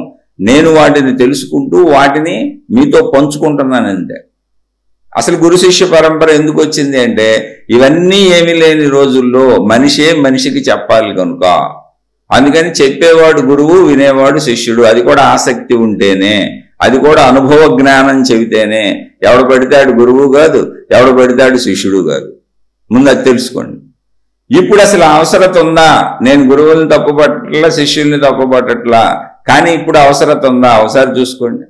A: నేను వాటిని తెలుసుకుంటూ వాటిని మీతో పంచుకుంటున్నానంతే. అసలు గురు శిష్య పరంపర ఎందుకు వచ్చింది అంటే, ఇవన్నీ ఏమీ లేని రోజుల్లో మనిషే మనిషికి చెప్పాలి కనుక. అందుకని చెప్పేవాడు గురువు, వినేవాడు శిష్యుడు. అది కూడా ఆసక్తి ఉంటేనే, అది కూడా అనుభవ జ్ఞానం చెబితేనే. ఎవడు పెడతాడు గురువు కాదు, ఎవడు పెడతాడు శిష్యుడు కాదు. ముందు అది తెలుసుకోండి. ఇప్పుడు అసలు అవసరత ఉందా? నేను గురువుల్ని తప్పుపట్టట్లా, శిష్యుల్ని తప్పుపట్టట్లా. కానీ ఇప్పుడు అవసరత ఉందా? ఒకసారి చూసుకోండి.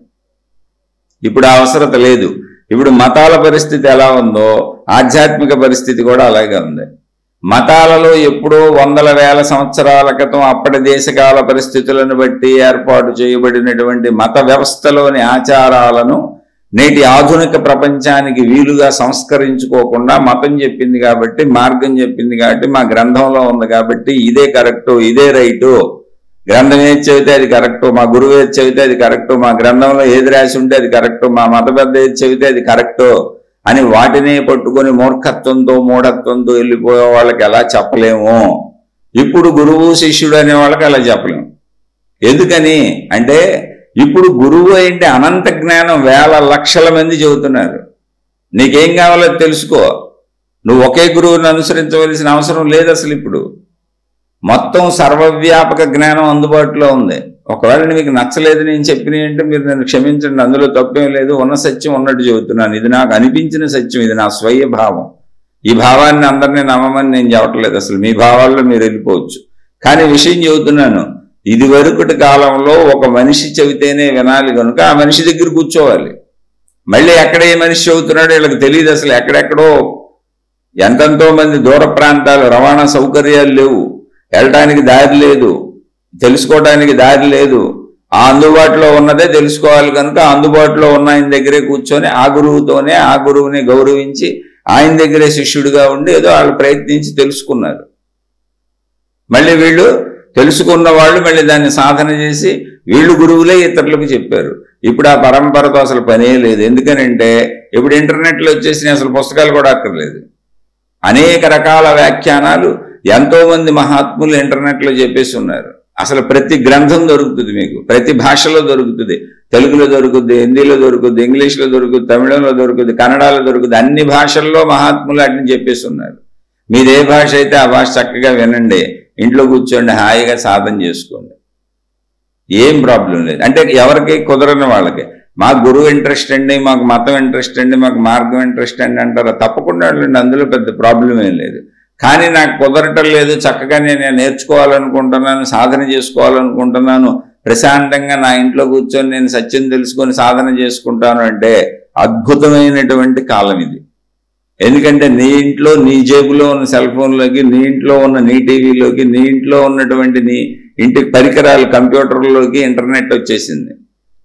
A: ఇప్పుడు ఆ అవసరత లేదు. ఇప్పుడు మతాల పరిస్థితి ఎలా ఉందో ఆధ్యాత్మిక పరిస్థితి కూడా అలాగే ఉంది. మతాలలో ఎప్పుడో వందల వేల సంవత్సరాల క్రితం అప్పటి దేశకాల పరిస్థితులను బట్టి ఏర్పాటు చేయబడినటువంటి మత వ్యవస్థలోని ఆచారాలను నేటి ఆధునిక ప్రపంచానికి వీలుగా సంస్కరించుకోకుండా, మతం చెప్పింది కాబట్టి, మార్గం చెప్పింది కాబట్టి, మా గ్రంథంలో ఉంది కాబట్టి ఇదే కరెక్టు, ఇదే రైటు, గ్రంథం ఏది చెబితే అది కరెక్టు, మా గురువు ఏది చెబితే అది కరెక్టు, మా గ్రంథంలో ఏది రాసి ఉంటే అది కరెక్టు, మా మత పెద్ద ఏది చెబితే అది కరెక్టు అని వాటినే పట్టుకొని మూర్ఖత్వంతో, మూఢత్వంతో వెళ్ళిపోయే వాళ్ళకి ఎలా చెప్పలేము. ఇప్పుడు గురువు శిష్యుడు అనే వాళ్ళకి అలా చెప్పలేము. ఎందుకని అంటే, ఇప్పుడు గురువు అంటే అనంత జ్ఞానం వేల లక్షల మంది చెబుతున్నారు. నీకేం కావాలో తెలుసుకో. నువ్వు ఒకే గురువుని అనుసరించవలసిన అవసరం లేదు. అసలు ఇప్పుడు మొత్తం సర్వవ్యాపక జ్ఞానం అందుబాటులో ఉంది. ఒకవేళ మీకు నచ్చలేదు నేను చెప్పినవి అంటే మీరు నన్ను క్షమించండి, అందులో తప్పేం లేదు. ఉన్న సత్యం ఉన్నట్టు చెబుతున్నాను. ఇది నాకు అనిపించిన సత్యం, ఇది నా స్వయ భావం. ఈ భావాన్ని అందరినీ నమ్మమని నేను చెప్పట్లేదు. అసలు మీ భావాల్లో మీరు వెళ్ళిపోవచ్చు. కానీ విషయం చెబుతున్నాను, ఇది వరకటి కాలంలో ఒక మనిషి చెబితేనే వినాలి కనుక ఆ మనిషి దగ్గర కూర్చోవాలి. మళ్ళీ ఎక్కడ ఏ మనిషి చెబుతున్నాడో వీళ్ళకి తెలియదు. అసలు ఎక్కడెక్కడో ఎంతెంతో మంది దూర ప్రాంతాలు, రవాణా సౌకర్యాలు లేవు, వెళ్ళటానికి దారి లేదు, తెలుసుకోవడానికి దారి లేదు. ఆ అందుబాటులో ఉన్నదే తెలుసుకోవాలి కనుక అందుబాటులో ఉన్న ఆయన దగ్గరే కూర్చొని ఆ గురువుతోనే, ఆ గురువుని గౌరవించి ఆయన దగ్గరే శిష్యుడిగా ఉండి ఏదో వాళ్ళు ప్రయత్నించి తెలుసుకున్నారు. మళ్ళీ వీళ్ళు తెలుసుకున్న వాళ్ళు మళ్ళీ దాన్ని సాధన చేసి వీళ్ళు గురువులే ఇతరులకు చెప్పారు. ఇప్పుడు ఆ పరంపరతో అసలు పనే లేదు. ఎందుకనంటే ఇప్పుడు ఇంటర్నెట్లో వచ్చేసి అసలు పుస్తకాలు కూడా అక్కర్లేదు. అనేక రకాల వ్యాఖ్యానాలు ఎంతో మంది మహాత్ములు ఇంటర్నెట్లో చెప్పేసి ఉన్నారు. అసలు ప్రతి గ్రంథం దొరుకుతుంది మీకు, ప్రతి భాషలో దొరుకుతుంది. తెలుగులో దొరుకుద్ది, హిందీలో దొరుకుద్ది, ఇంగ్లీష్లో దొరుకుద్ది, తమిళంలో దొరుకుద్ది, కన్నడలో దొరుకుద్ది. అన్ని భాషల్లో మహాత్ములు అట్ని చెప్పేసి ఉన్నారు. మీరు ఏ భాష అయితే ఆ భాష చక్కగా వినండి, ఇంట్లో కూర్చోండి, హాయిగా సాధన చేసుకోండి, ఏం ప్రాబ్లం లేదు. అంటే ఎవరికి కుదరని వాళ్ళకి మాకు గురువు ఇంట్రెస్ట్ అండి, మాకు మతం ఇంట్రెస్ట్ అండి, మాకు మార్గం ఇంట్రెస్ట్ అండి అంటారా, తప్పకుండా వెళ్ళండి, అందులో పెద్ద ప్రాబ్లం ఏం లేదు. కానీ నాకు కుదరటం లేదు, చక్కగా నేను నేర్చుకోవాలనుకుంటున్నాను, సాధన చేసుకోవాలనుకుంటున్నాను, ప్రశాంతంగా నా ఇంట్లో కూర్చొని నేను సత్యం తెలుసుకొని సాధన చేసుకుంటాను అంటే అద్భుతమైనటువంటి కాలం ఇది. ఎందుకంటే నీ ఇంట్లో నీ జేబులో ఉన్న సెల్ ఫోన్లోకి, నీ ఇంట్లో ఉన్న నీ టీవీలోకి, నీ ఇంట్లో ఉన్నటువంటి నీ ఇంటి పరికరాలు కంప్యూటర్లోకి ఇంటర్నెట్ వచ్చేసింది.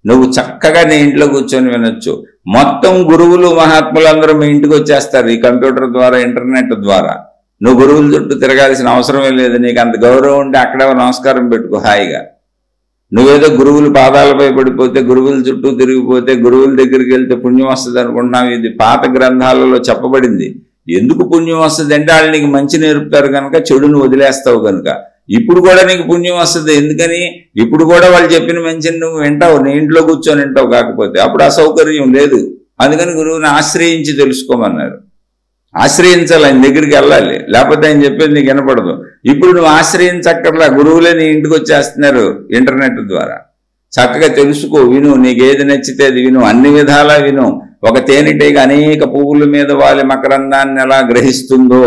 A: నువ్వు చక్కగా నీ ఇంట్లో కూర్చొని వినొచ్చు. మొత్తం గురువులు మహాత్ములు అందరూ మీ ఇంటికి వచ్చేస్తారు ఈ కంప్యూటర్ ద్వారా, ఇంటర్నెట్ ద్వారా. నువ్వు గురువుల చుట్టూ తిరగాల్సిన అవసరమే లేదు. నీకు అంత గౌరవం ఉంటే అక్కడే నమస్కారం పెట్టుకో హాయిగా. నువ్వేదో గురువులు పాదాలపై పడిపోతే, గురువుల చుట్టూ తిరిగిపోతే, గురువుల దగ్గరికి వెళ్తే పుణ్యం వస్తుంది అనుకుంటున్నావు. ఇది పాత గ్రంథాలలో చెప్పబడింది. ఎందుకు పుణ్యం వస్తుంది అంటే వాళ్ళు నీకు మంచి నేర్పుతారు కనుక, చెడును వదిలేస్తావు కనుక. ఇప్పుడు కూడా నీకు పుణ్యం వస్తుంది. ఎందుకని? ఇప్పుడు కూడా వాళ్ళు చెప్పిన మంచిని నువ్వు వింటావు, నీ ఇంట్లో కూర్చొని వింటావు. కాకపోతే అప్పుడు అసౌకర్యం లేదు. అందుకని గురువుని ఆశ్రయించి తెలుసుకోమన్నారు. ఆశ్రయించాలి, ఆయన దగ్గరికి వెళ్ళాలి, లేకపోతే ఆయన చెప్పేది నీకు వినపడదు. ఇప్పుడు నువ్వు ఆశ్రయించక్కర్లా, గురువులే నీ ఇంటికి వచ్చేస్తున్నారు ఇంటర్నెట్ ద్వారా. చక్కగా తెలుసుకో, విను, నీకు ఏది నచ్చితే అది విను, అన్ని విధాలా విను. ఒక తేనెటీగ అనేక పువ్వుల మీద వాలి మకరందాన్ని ఎలా గ్రహిస్తుందో,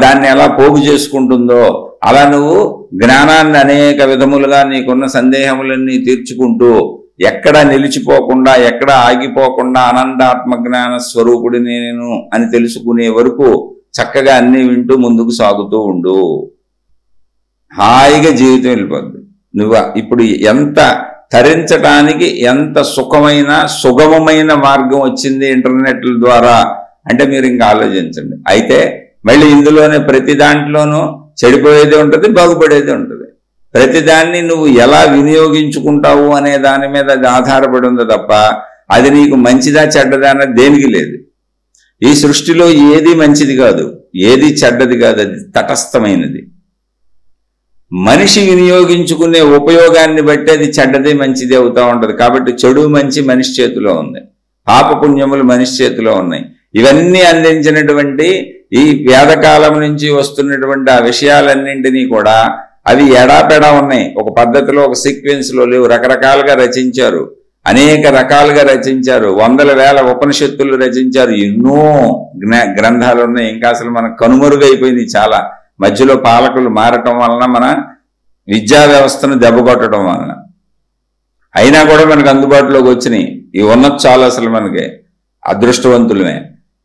A: దాన్ని ఎలా పోగు చేసుకుంటుందో, అలా నువ్వు జ్ఞానాన్ని అనేక విధములుగా నీకున్న సందేహములన్నీ తీర్చుకుంటూ ఎక్కడా నిలిచిపోకుండా, ఎక్కడా ఆగిపోకుండా అనంతాత్మజ్ఞాన స్వరూపుడిని నేను అని తెలుసుకునే వరకు చక్కగా అన్నీ వింటూ ముందుకు సాగుతూ ఉండు. హాయిగా జీవితం వెళ్ళిపోద్ది. నువ్వు ఇప్పుడు ఎంత తరించడానికి ఎంత సుగమమైన మార్గం వచ్చింది ఇంటర్నెట్ల ద్వారా అంటే మీరు ఇంకా ఆలోచించండి. అయితే మళ్ళీ ఇందులోనే ప్రతి దాంట్లోనూ చెడిపోయేది ఉంటుంది, బాగుపడేది ఉంటుంది. ప్రతిదాన్ని నువ్వు ఎలా వినియోగించుకుంటావు అనే దాని మీద అది ఆధారపడి ఉంది తప్ప అది నీకు మంచిదా చెడ్డదా అన్నది దేనికి లేదు. ఈ సృష్టిలో ఏది మంచిది కాదు, ఏది చెడ్డది కాదు, అది తటస్థమైనది. మనిషి వినియోగించుకునే ఉపయోగాన్ని బట్టి అది చెడ్డది మంచిది అవుతా ఉంటుంది. కాబట్టి చెడు మంచి మనిషి చేతిలో ఉంది, పాపపుణ్యములు మనిషి చేతిలో ఉన్నాయి. ఇవన్నీ అందించినటువంటి ఈ వేదకాలం నుంచి వస్తున్నటువంటి ఆ విషయాలన్నింటినీ కూడా అవి ఎడాపెడా ఉన్నాయి. ఒక పద్ధతిలో, ఒక సీక్వెన్స్ లో లేవు. రకరకాలుగా రచించారు, అనేక రకాలుగా రచించారు. వందల వేల ఉపనిషత్తులు రచించారు, ఎన్నో గ్రంథాలు ఉన్నాయి. ఇంకా అసలు మనకు కనుమరుగైపోయింది చాలా. మధ్యలో పాలకులు మారటం వలన, మన విద్యా వ్యవస్థను దెబ్బకొట్టడం వలన. అయినా కూడా మనకు అందుబాటులోకి వచ్చినాయి. ఇవి ఉన్నది చాలు, అసలు మనకి అదృష్టవంతులమే.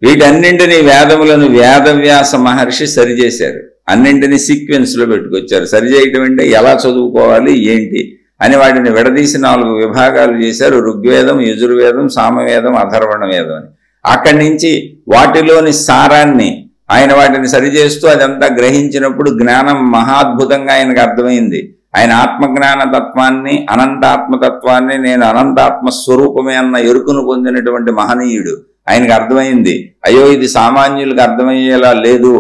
A: వీటన్నింటినీ వేదములను వేదవ్యాస మహర్షి సరిచేశారు. అన్నింటినీ సీక్వెన్స్ లో పెట్టుకొచ్చారు. సరిచేయటం అంటే ఎలా చదువుకోవాలి ఏంటి అని వాటిని విడదీసి 4 విభాగాలు చేశారు. ఋగ్వేదం, యజుర్వేదం, సామవేదం, అథర్వణ వేదం అని. అక్కడి నుంచి వాటిలోని సారాన్ని ఆయన వాటిని సరిచేస్తూ అదంతా గ్రహించినప్పుడు జ్ఞానం మహాద్భుతంగా ఆయనకు అర్థమైంది. ఆయన ఆత్మజ్ఞాన తత్వాన్ని, అనంతాత్మతత్వాన్ని, నేను అనంతాత్మ స్వరూపమే అన్న ఎరుకును పొందినటువంటి మహనీయుడు. ఆయనకు అర్థమైంది, అయ్యో ఇది సామాన్యులకు అర్థమయ్యేలా లేదు,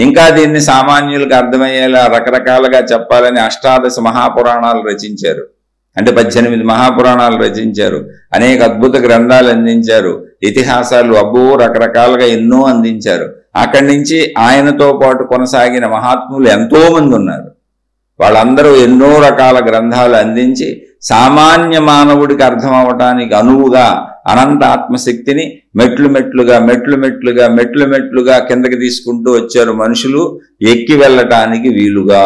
A: ఇంకా దీన్ని సామాన్యులకు అర్థమయ్యేలా రకరకాలుగా చెప్పాలని 18 మహాపురాణాలు రచించారు. అంటే 18 మహాపురాణాలు రచించారు. అనేక అద్భుత గ్రంథాలు అందించారు. ఇతిహాసాలు అబ్బో రకరకాలుగా ఎన్నో అందించారు. అక్కడి నుంచి ఆయనతో పాటు కొనసాగిన మహాత్ములు ఎంతో మంది ఉన్నారు. వాళ్ళందరూ ఎన్నో రకాల గ్రంథాలు అందించి సామాన్య మానవుడికి అర్థం అవటానికి అనువుగా అనంత ఆత్మశక్తిని మెట్లు మెట్లుగా కిందకి తీసుకుంటూ వచ్చారు. మనుషులు ఎక్కి వెళ్ళటానికి వీలుగా.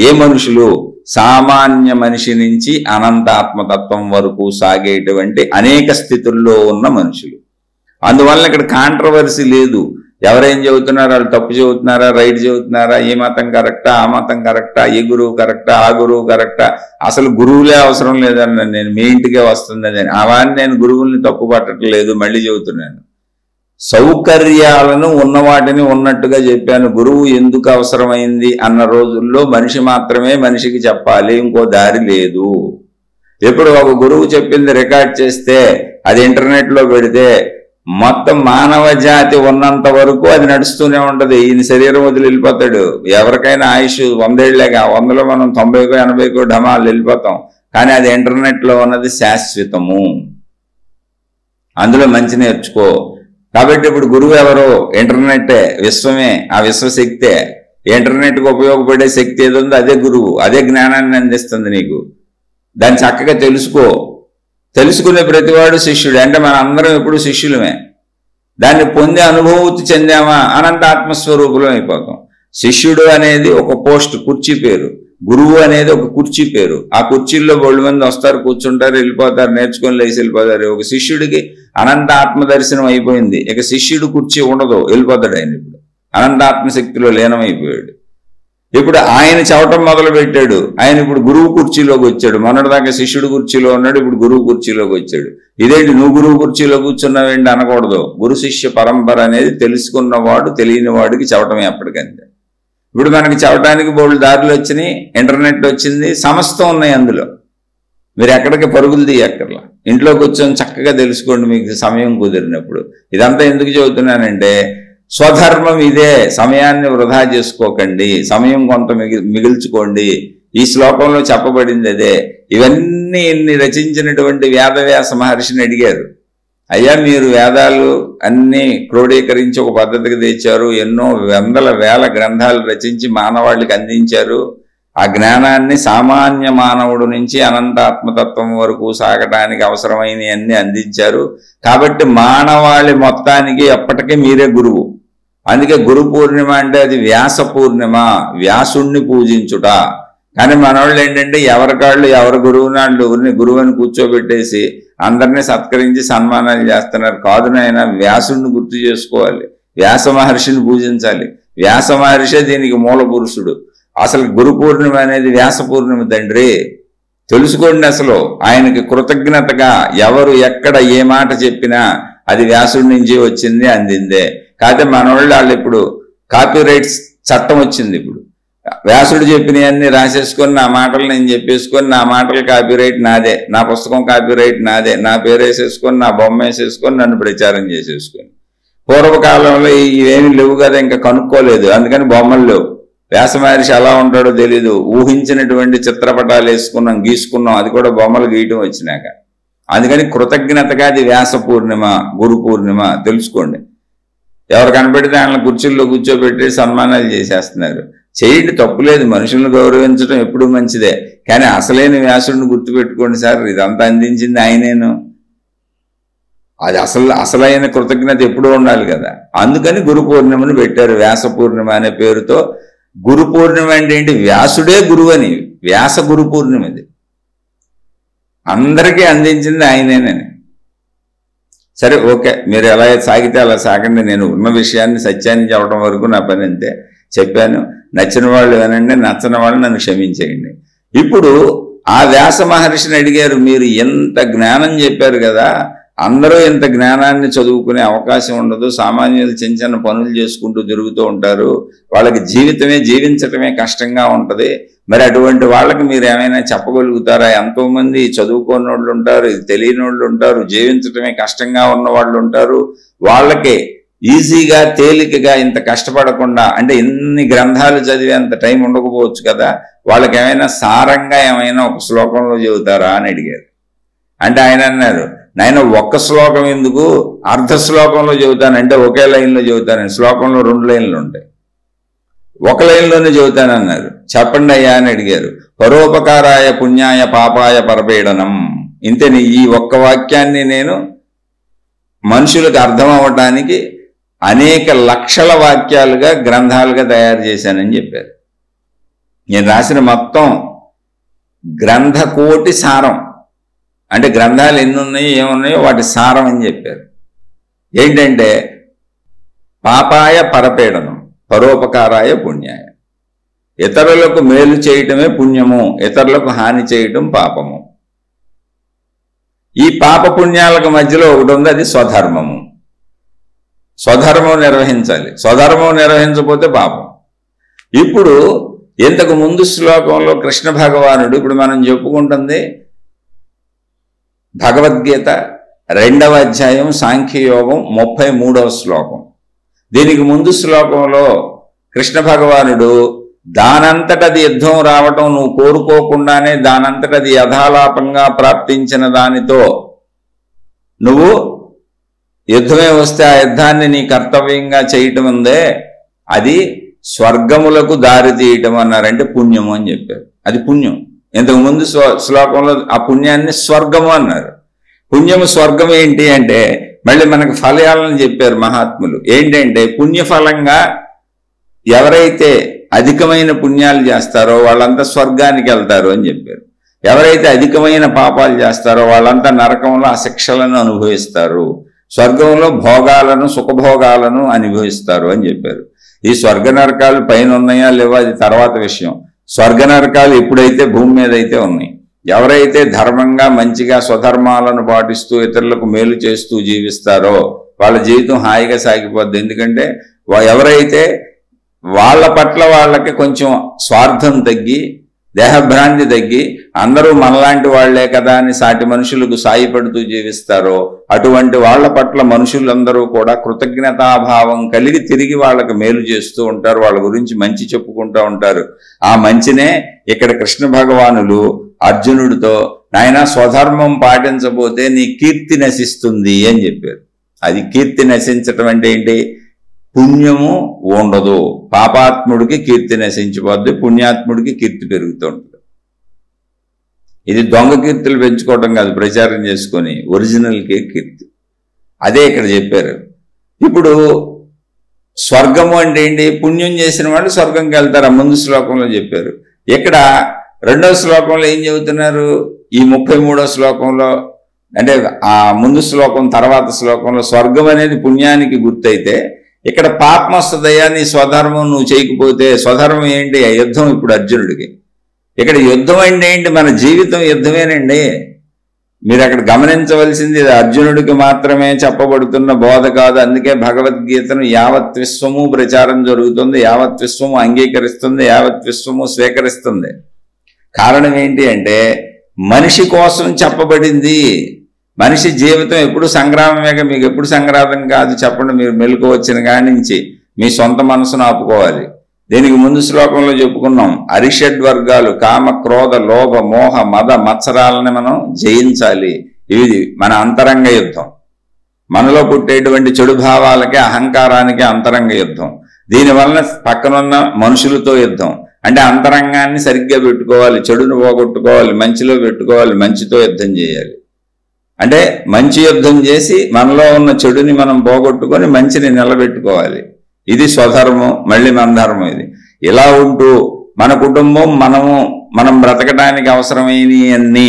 A: ఏ మనుషులు? సామాన్య మనిషి నుంచి అనంత ఆత్మతత్వం వరకు సాగేటువంటి అనేక స్థితుల్లో ఉన్న మనుషులు. అందువల్ల ఇక్కడ కాంట్రవర్సీ లేదు. ఎవరేం చెబుతున్నారు, వాళ్ళు తప్పు చెబుతున్నారా, రైట్ చెబుతున్నారా, ఈ మతం కరెక్టా, ఆ మతం కరెక్టా, ఈ గురువు కరెక్టా, ఆ గురువు కరెక్టా, అసలు గురువులే అవసరం లేదన్న నేను మీ ఇంటికే వస్తుందని అవన్నీ నేను గురువుల్ని తప్పు పట్టట్లేదు. మళ్ళీ చెబుతున్నాను, సౌకర్యాలను ఉన్నవాటిని ఉన్నట్టుగా చెప్పాను. గురువు ఎందుకు అవసరమైంది అన్న రోజుల్లో మనిషి మాత్రమే మనిషికి చెప్పాలి, ఇంకో దారి లేదు. ఎప్పుడు ఒక గురువు చెప్పింది రికార్డ్ చేస్తే అది ఇంటర్నెట్లో పెడితే మొత్తం మానవ జాతి ఉన్నంత వరకు అది నడుస్తూనే ఉంటది. ఈయన శరీరం వదిలి వెళ్ళిపోతాడు. ఎవరికైనా ఆయుష్ 100 ఏళ్లేగా, 100లో మనం 90కో 80కో ఢమాలు వెళ్ళిపోతాం. కానీ అది ఇంటర్నెట్ లో ఉన్నది శాశ్వతము. అందులో మంచి నేర్చుకో. కాబట్టి ఇప్పుడు గురువు ఎవరో? ఇంటర్నెట్టే, విశ్వమే, ఆ విశ్వశక్తే. ఇంటర్నెట్కి ఉపయోగపడే శక్తి ఏది ఉందో అదే గురువు. అదే జ్ఞానాన్ని అందిస్తుంది నీకు. దాన్ని చక్కగా తెలుసుకో. తెలుసుకునే ప్రతివాడు శిష్యుడు. అంటే మన అందరం ఎప్పుడు శిష్యులమే. దాన్ని పొందే అనుభూతి చెందామా అనంత ఆత్మస్వరూపులం అయిపోతాం. శిష్యుడు అనేది ఒక పోస్ట్, కుర్చీ పేరు. గురువు అనేది ఒక కుర్చీ పేరు. ఆ కుర్చీల్లో 100 మంది వస్తారు, కూర్చుంటారు, వెళ్ళిపోతారు, నేర్చుకొని లేచి వెళ్ళిపోతారు. ఒక శిష్యుడికి అనంత ఆత్మదర్శనం అయిపోయింది. ఇక శిష్యుడు కుర్చీ ఉండదు, వెళ్ళిపోతాడు ఆయన. ఇప్పుడు అనంత ఆత్మశక్తిలో లీనమైపోయాడు. ఇప్పుడు ఆయన చవటం మొదలు పెట్టాడు. ఆయన ఇప్పుడు గురువు కుర్చీలోకి వచ్చాడు. మొన్నటిదాకా శిష్యుడు కుర్చీలో ఉన్నాడు, ఇప్పుడు గురువు కుర్చీలోకి వచ్చాడు. ఇదేంటి నువ్వు గురువు కుర్చీలో కూర్చున్నావేంటి అనకూడదు. గురు శిష్య పరంపర అనేది తెలుసుకున్నవాడు తెలియని వాడికి చవటమే ఎప్పటికంతే. ఇప్పుడు మనకి చవటానికి బోల్డ్ దారులు వచ్చినాయి, ఇంటర్నెట్ వచ్చింది, సమస్తం ఉన్నాయి అందులో. మీరు ఎక్కడికి పరుగులు తీయక్కర్లా, ఇంట్లో కూర్చొని చక్కగా తెలుసుకోండి మీకు సమయం కుదిరినప్పుడు. ఇదంతా ఎందుకు చెబుతున్నానంటే స్వధర్మం ఇదే. సమయాన్ని వృధా చేసుకోకండి, సమయం కొంత మిగిల్చుకోండి. ఈ శ్లోకంలో చెప్పబడింది అదే. ఇవన్నీ ఇన్ని రచించినటువంటి వేదవ్యాస మహర్షిని అడిగారు, అయ్యా మీరు వేదాలు అన్నీ క్రోడీకరించి ఒక పద్ధతికి తెచ్చారు, ఎన్నో వందల వేల గ్రంథాలు రచించి మానవాళికి అందించారు. ఆ జ్ఞానాన్ని సామాన్య మానవుడు నుంచి అనంతాత్మతత్వం వరకు సాగటానికి అవసరమైన అన్ని అందించారు. కాబట్టి మానవాళి మొత్తానికి ఎప్పటికీ మీరే గురువు. అందుకే గురు పూర్ణిమ అంటే అది వ్యాస పూర్ణిమ, వ్యాసుణ్ణి పూజించుట. కానీ మనవాళ్ళు ఏంటంటే ఎవరికాళ్ళు ఎవరి గురువునాళ్ళు గురువు అని కూర్చోబెట్టేసి అందరినీ సత్కరించి సన్మానాలు చేస్తున్నారు. కాదు నాయన, వ్యాసుడిని గుర్తు చేసుకోవాలి, వ్యాస మహర్షిని పూజించాలి. వ్యాస మహర్షే దీనికి మూల పురుషుడు. అసలు గురు పూర్ణిమ అనేది వ్యాస పూర్ణిమ తండ్రి. తెలుసుకోండి. అసలు ఆయనకి కృతజ్ఞతగా ఎవరు ఎక్కడ ఏ మాట చెప్పినా అది వ్యాసుడి నుంచి వచ్చింది, అందిందే. కాకపోతే వాళ్ళు ఇప్పుడు కాపీరైట్స్ చట్టం వచ్చింది. ఇప్పుడు వ్యాసుడు చెప్పినవన్నీ రాసేసుకొని నా మాటలు నేను చెప్పేసుకొని నా మాటలు కాపీరైట్ నాదే, నా పుస్తకం కాపీరైట్ నాదే, నా పేరు వేసేసుకొని నా బొమ్మ వేసేసుకొని నన్ను ప్రచారం చేసేసుకొని. పూర్వకాలంలో ఇవేమీ లేవు కదా, ఇంకా కనుక్కోలేదు, అందుకని బొమ్మలు లేవు. వ్యాస మహర్షి ఎలా ఉంటాడో తెలీదు. ఊహించినటువంటి చిత్రపటాలు వేసుకున్నాం, గీసుకున్నాం, అది కూడా బొమ్మలు గీయటం వచ్చినాక. అందుకని కృతజ్ఞతగా అది వ్యాస పూర్ణిమ, గురు పూర్ణిమ తెలుసుకోండి. ఎవరు కనపెడితే ఆయన కుర్చీల్లో కూర్చోబెట్టి సన్మానాలు చేసేస్తున్నారు. చేయండి, తప్పులేదు. మనుషులను గౌరవించడం ఎప్పుడు మంచిదే. కానీ అసలైన వ్యాసుడిని గుర్తుపెట్టుకోండి సార్, ఇదంతా అందించింది ఆయనేను. అది అసలైన కృతజ్ఞత ఎప్పుడూ ఉండాలి కదా. అందుకని గురు పూర్ణిమను పెట్టారు, వ్యాస పూర్ణిమ అనే పేరుతో. గురు పూర్ణిమ అంటే ఏంటి? వ్యాసుడే గురువు అని. వ్యాస గురు పూర్ణిమది అందరికీ అందించింది ఆయనేనని. సరే, ఓకే, మీరు ఎలా సాగితే అలా సాగండి. నేను ఉన్న విషయాన్ని సత్యాన్ని చెప్పడం వరకు నా పని అంతే. చెప్పాను. నచ్చిన వాళ్ళు వినండి, నచ్చని వాళ్ళు నన్ను క్షమించేయండి. ఇప్పుడు ఆ వ్యాస మహర్షిని అడిగారు, మీరు ఎంత జ్ఞానం చెప్పారు కదా, అందరూ ఇంత జ్ఞానాన్ని చదువుకునే అవకాశం ఉండదు. సామాన్యులు చిన్న చిన్న పనులు చేసుకుంటూ తిరుగుతూ ఉంటారు. వాళ్ళకి జీవించటమే కష్టంగా ఉంటుంది. మరి అటువంటి వాళ్ళకి మీరు ఏమైనా చెప్పగలుగుతారా? ఎంతోమంది చదువుకోని వాళ్ళు ఉంటారు, తెలియని వాళ్ళు ఉంటారు, జీవించటమే కష్టంగా ఉన్న వాళ్ళు ఉంటారు. వాళ్ళకి ఈజీగా తేలికగా ఇంత కష్టపడకుండా, అంటే ఇన్ని గ్రంథాలు చదివే అంత టైం ఉండకపోవచ్చు కదా, వాళ్ళకి ఏమైనా సారంగా ఏమైనా ఒక శ్లోకంలో చెబుతారా అని అడిగారు. అంటే ఆయన అన్నారు, నాయన ఒక్క శ్లోకం ఎందుకు, అర్ధ శ్లోకంలో చెబుతానంటే ఒకే లైన్లో చెబుతానండి. శ్లోకంలో 2 లైన్లు ఉంటాయి, ఒక లైన్లోనే చెబుతానన్నారు. చెప్పండి అయ్యా అని అడిగారు. పరోపకారాయ పుణ్యాయ పాపాయ పరపీడనం. ఇంతేని ఈ ఒక్క వాక్యాన్ని నేను మనుషులకు అర్థం అవ్వటానికి అనేక లక్షల వాక్యాలుగా గ్రంథాలుగా తయారు చేశానని చెప్పారు. నేను రాసిన మొత్తం గ్రంథకోటి సారం, అంటే గ్రంథాలు ఎన్ని ఉన్నాయో ఏమున్నాయో వాటి సారం అని చెప్పారు. ఏంటంటే పాపాయ పరపీడనం, పరోపకారాయ పుణ్యాయ. ఇతరులకు మేలు చేయటమే పుణ్యము, ఇతరులకు హాని చేయటం పాపము. ఈ పాప పుణ్యాలకు మధ్యలో ఒకటి ఉంది, అది స్వధర్మము. స్వధర్మం నిర్వహించాలి. స్వధర్మం నిర్వహించకపోతే పాపం. ఇప్పుడు ఇంతకు ముందు శ్లోకంలో కృష్ణ భగవానుడు, ఇప్పుడు మనం చెప్పుకుంటుంది భగవద్గీత, 2వ అధ్యాయం సాంఖ్యయోగం 33వ శ్లోకం. దీనికి ముందు శ్లోకంలో కృష్ణ భగవానుడు దానంతటది యుద్ధం రావటం నువ్వు కోరుకోకుండానే దానంతటది యథాలాపంగా ప్రాప్తించిన దానితో నువ్వు యుద్ధమే వస్తే ఆ యుద్ధాన్ని నీ కర్తవ్యంగా చేయటం ఉందే అది స్వర్గములకు దారి తీయటం అన్నారంటే పుణ్యము అని చెప్పారు. అది పుణ్యం. ఇంతకు ముందు శ్లోకంలో ఆ పుణ్యాన్ని స్వర్గము అన్నారు. పుణ్యము స్వర్గం ఏంటి అంటే మళ్ళీ మనకు ఫలాలను చెప్పారు మహాత్ములు. ఏంటంటే పుణ్యఫలంగా ఎవరైతే అధికమైన పుణ్యాలు చేస్తారో వాళ్ళంతా స్వర్గానికి వెళ్తారు అని చెప్పారు. ఎవరైతే అధికమైన పాపాలు చేస్తారో వాళ్ళంతా నరకంలో ఆ శిక్షలను అనుభవిస్తారు, స్వర్గంలో భోగాలను సుఖభోగాలను అనుభవిస్తారు అని చెప్పారు. ఈ స్వర్గ నరకాలు పైన ఉన్నాయా లేవో అది తర్వాత విషయం. స్వర్గ నరకాలు ఎప్పుడైతే భూమి మీద అయితే ఉన్నాయి, ఎవరైతే ధర్మంగా మంచిగా స్వధర్మాలను పాటిస్తూ ఇతరులకు మేలు చేస్తూ జీవిస్తారో వాళ్ళ జీవితం హాయిగా సాగిపోద్ది. ఎందుకంటే ఎవరైతే వాళ్ళ పట్ల వాళ్ళకి కొంచెం స్వార్థం తగ్గి దేహభ్రాంతి తగ్గి అందరూ మనలాంటి వాళ్లే కదా అని సాటి మనుషులకు సాయపడుతూ జీవిస్తారో అటువంటి వాళ్ళ పట్ల మనుషులందరూ కూడా కృతజ్ఞతాభావం కలిగి తిరిగి వాళ్ళకి మేలు చేస్తూ ఉంటారు, వాళ్ళ గురించి మంచి చెప్పుకుంటూ ఉంటారు. ఆ మంచినే ఇక్కడ కృష్ణ భగవానులు అర్జునుడితో నాయనా స్వధర్మం పాటించబోతే నీ కీర్తి నశిస్తుంది అని చెప్పారు. అది కీర్తి నశించటం అంటే ఏంటి? పుణ్యము ఉండదు. పాపాత్ముడికి కీర్తి నశించిపోద్ది, పుణ్యాత్ముడికి కీర్తి పెరుగుతూ ఉంటుంది. ఇది దొంగ కీర్తులు పెంచుకోవటం కాదు, ప్రచారం చేసుకొని ఒరిజినల్కే కీర్తి. అదే ఇక్కడ చెప్పారు. ఇప్పుడు స్వర్గము అంటే ఏంటి? పుణ్యం చేసిన వాళ్ళు స్వర్గంకి వెళ్తారు. ఆ ముందు శ్లోకంలో చెప్పారు. ఇక్కడ 2వ శ్లోకంలో ఏం చెబుతున్నారు? ఈ 33వ శ్లోకంలో అంటే ఆ ముందు శ్లోకం తర్వాత శ్లోకంలో స్వర్గం అనేది పుణ్యానికి గుర్తయితే ఇక్కడ పాపం వస్తుందయ్యా నీ స్వధర్మం నువ్వు చేయకపోతే. స్వధర్మం ఏంటి? యుద్ధం. ఇప్పుడు అర్జునుడికి ఇక్కడ యుద్ధం అంటే ఏంటి? మన జీవితం యుద్ధమేనండి. మీరు అక్కడ గమనించవలసింది ఇది అర్జునుడికి మాత్రమే చెప్పబడుతున్న బోధ కాదు. అందుకే భగవద్గీతను యావత్ విశ్వము ప్రచారం జరుగుతుంది, యావత్ విశ్వము అంగీకరిస్తుంది, యావత్ విశ్వము స్వీకరిస్తుంది. కారణం ఏంటి అంటే మనిషి కోసం చెప్పబడింది. మనిషి జీవితం ఎప్పుడు సంగ్రామమేగా. మీకు ఎప్పుడు సంగ్రామం కాదు చెప్పండి? మీరు మెలకు వచ్చిన కాడి నుంచి మీ సొంత మనసును ఆపుకోవాలి. దీనికి ముందు శ్లోకంలో చెప్పుకున్నాం, అరిషడ్ వర్గాలు కామ క్రోధ లోభ మోహ మద మత్సరాలని మనం జయించాలి. ఇది మన అంతరంగ యుద్ధం. మనలో పుట్టేటువంటి చెడు భావాలకి అహంకారానికి అంతరంగ యుద్ధం. దీనివలన పక్కనున్న మనుషులతో యుద్ధం. అంటే అంతరంగాన్ని సరిగ్గా పెట్టుకోవాలి, చెడును పోగొట్టుకోవాలి, మంచిలో పెట్టుకోవాలి, మంచితో యుద్ధం చేయాలి. అంటే మంచి యుద్ధం చేసి మనలో ఉన్న చెడుని మనం పోగొట్టుకొని మంచిని నిలబెట్టుకోవాలి. ఇది స్వధర్మం, మళ్ళీ మన ధర్మం. ఇది ఇలా ఉంటూ మన కుటుంబం మనం బ్రతకడానికి అవసరమైనవన్నీ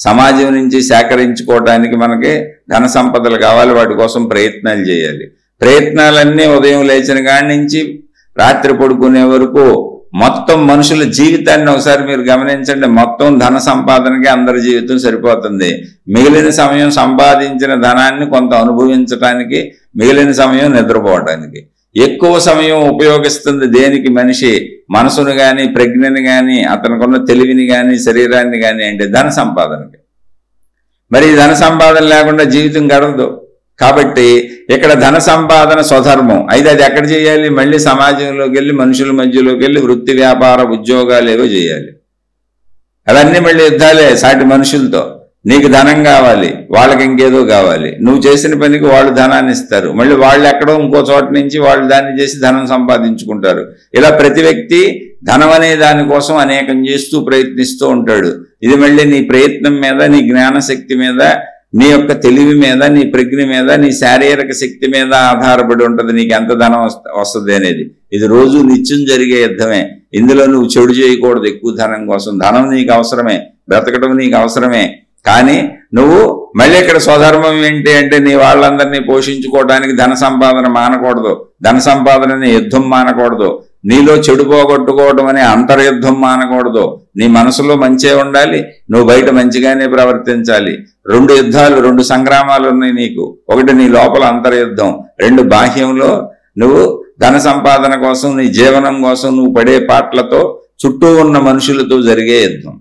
A: సమాజం నుంచి సేకరించుకోవడానికి మనకి ధన సంపదలు కావాలి. వాటి కోసం ప్రయత్నాలు చేయాలి. ప్రయత్నాలన్నీ ఉదయం లేచిన కాడి నుంచి రాత్రి పడుకునే వరకు మొత్తం మనుషుల జీవితాన్ని ఒకసారి మీరు గమనించండి. మొత్తం ధన సంపాదనకి అందరి జీవితం సరిపోతుంది. మిగిలిన సమయం సంపాదించిన ధనాన్ని కొంత అనుభవించడానికి, మిగిలిన సమయం నిద్రపోవడానికి. ఎక్కువ సమయం ఉపయోగిస్తుంది దేనికి? మనిషి మనసును కానీ ప్రజ్ఞని కానీ అతనికున్న తెలివిని కానీ శరీరాన్ని కానీ అంటే ధన సంపాదనకి. మరి ధన సంపాదన లేకుండా జీవితం గడవదు. కాబట్టి ఇక్కడ ధన సంపాదన స్వధర్మం. అయితే అది ఎక్కడ చేయాలి? మళ్ళీ సమాజంలోకి వెళ్ళి మనుషుల మధ్యలోకి వెళ్ళి వృత్తి వ్యాపార ఉద్యోగాలు ఏవో చేయాలి. అవన్నీ మళ్ళీ యుద్ధాలే సాటి మనుషులతో. నీకు ధనం కావాలి, వాళ్ళకి ఇంకేదో కావాలి. నువ్వు చేసిన పనికి వాళ్ళు ధనాన్ని ఇస్తారు, మళ్ళీ వాళ్ళు ఎక్కడో ఇంకో చోట నుంచి వాళ్ళు దాన్ని చేసి ధనం సంపాదించుకుంటారు. ఇలా ప్రతి వ్యక్తి ధనం అనే దానికోసం అనేకం చేస్తూ ప్రయత్నిస్తూ ఉంటాడు. ఇది మళ్ళీ నీ ప్రయత్నం మీద, నీ జ్ఞానశక్తి మీద, నీ యొక్క తెలివి మీద, నీ ప్రజ్ఞ మీద, నీ శారీరక శక్తి మీద ఆధారపడి ఉంటుంది నీకు ఎంత ధనం వస్తుంది అనేది. ఇది రోజు నిత్యం జరిగే యుద్ధమే. ఇందులో నువ్వు చెడు చేయకూడదు ఎక్కువ ధనం కోసం. ధనం నీకు అవసరమే, బ్రతకడం నీకు అవసరమే. కానీ నువ్వు మళ్ళీ ఇక్కడ స్వధర్మం ఏంటి అంటే నీ వాళ్ళందరినీ పోషించుకోవడానికి ధన సంపాదన మానకూడదు, ధన సంపాదనని యుద్ధం మానకూడదు, నీలో చెడు పోగొట్టుకోవడం అనే అంతర్యుద్ధం మానకూడదు. నీ మనసులో మంచే ఉండాలి, నువ్వు బయట మంచిగానే ప్రవర్తించాలి. 2 యుద్ధాలు, 2 సంగ్రామాలు ఉన్నాయి నీకు. ఒకటి నీ లోపల అంతర్యుద్ధం, 2 బాహ్యంలో నువ్వు ధన సంపాదన కోసం, నీ జీవనం కోసం నువ్వు పడే పాటలతో చుట్టూ ఉన్న మనుషులతో జరిగే యుద్ధం.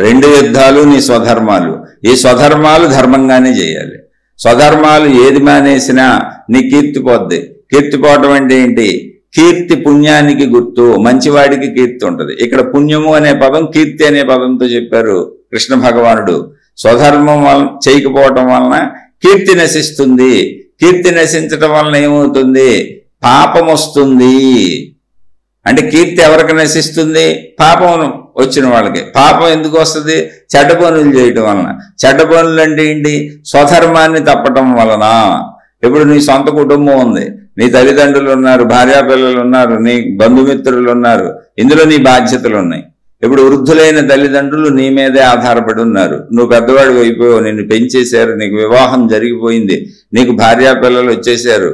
A: 2 యుద్ధాలు నీ స్వధర్మాలు. ఈ స్వధర్మాలు ధర్మంగానే చేయాలి. స్వధర్మాలు ఏది మానేసినా నీ కీర్తి పోద్ది. కీర్తి పోవటం అంటే ఏంటి? కీర్తి పుణ్యానికి గుర్తు. మంచివాడికి కీర్తి ఉంటుంది. ఇక్కడ పుణ్యము అనే పదం కీర్తి అనే పదంతో చెప్పారు కృష్ణ భగవానుడు. స్వధర్మం వలన చేయకపోవటం వలన కీర్తి నశిస్తుంది. కీర్తి నశించటం వలన ఏమవుతుంది? పాపం వస్తుంది. అంటే కీర్తి ఎవరికి నశిస్తుంది? పాపం వచ్చిన వాళ్ళకి. పాపం ఎందుకు వస్తుంది? చెడ్డ పనులు చేయటం వలన. చెడ్డ పనులు అంటే ఏంటి? స్వధర్మాన్ని తప్పటం వలన. ఇప్పుడు నీ సొంత కుటుంబం ఉంది, నీ తల్లిదండ్రులు ఉన్నారు, భార్యాపిల్లలు ఉన్నారు, నీ బంధుమిత్రులు ఉన్నారు, ఇందులో నీ బాధ్యతలు ఉన్నాయి. ఇప్పుడు వృద్ధులైన తల్లిదండ్రులు నీ మీదే ఆధారపడి ఉన్నారు. నువ్వు పెద్దవాడికి అయిపోయావు, నిన్ను పెంచేశారు, నీకు వివాహం జరిగిపోయింది, నీకు భార్యాపిల్లలు వచ్చేసారు.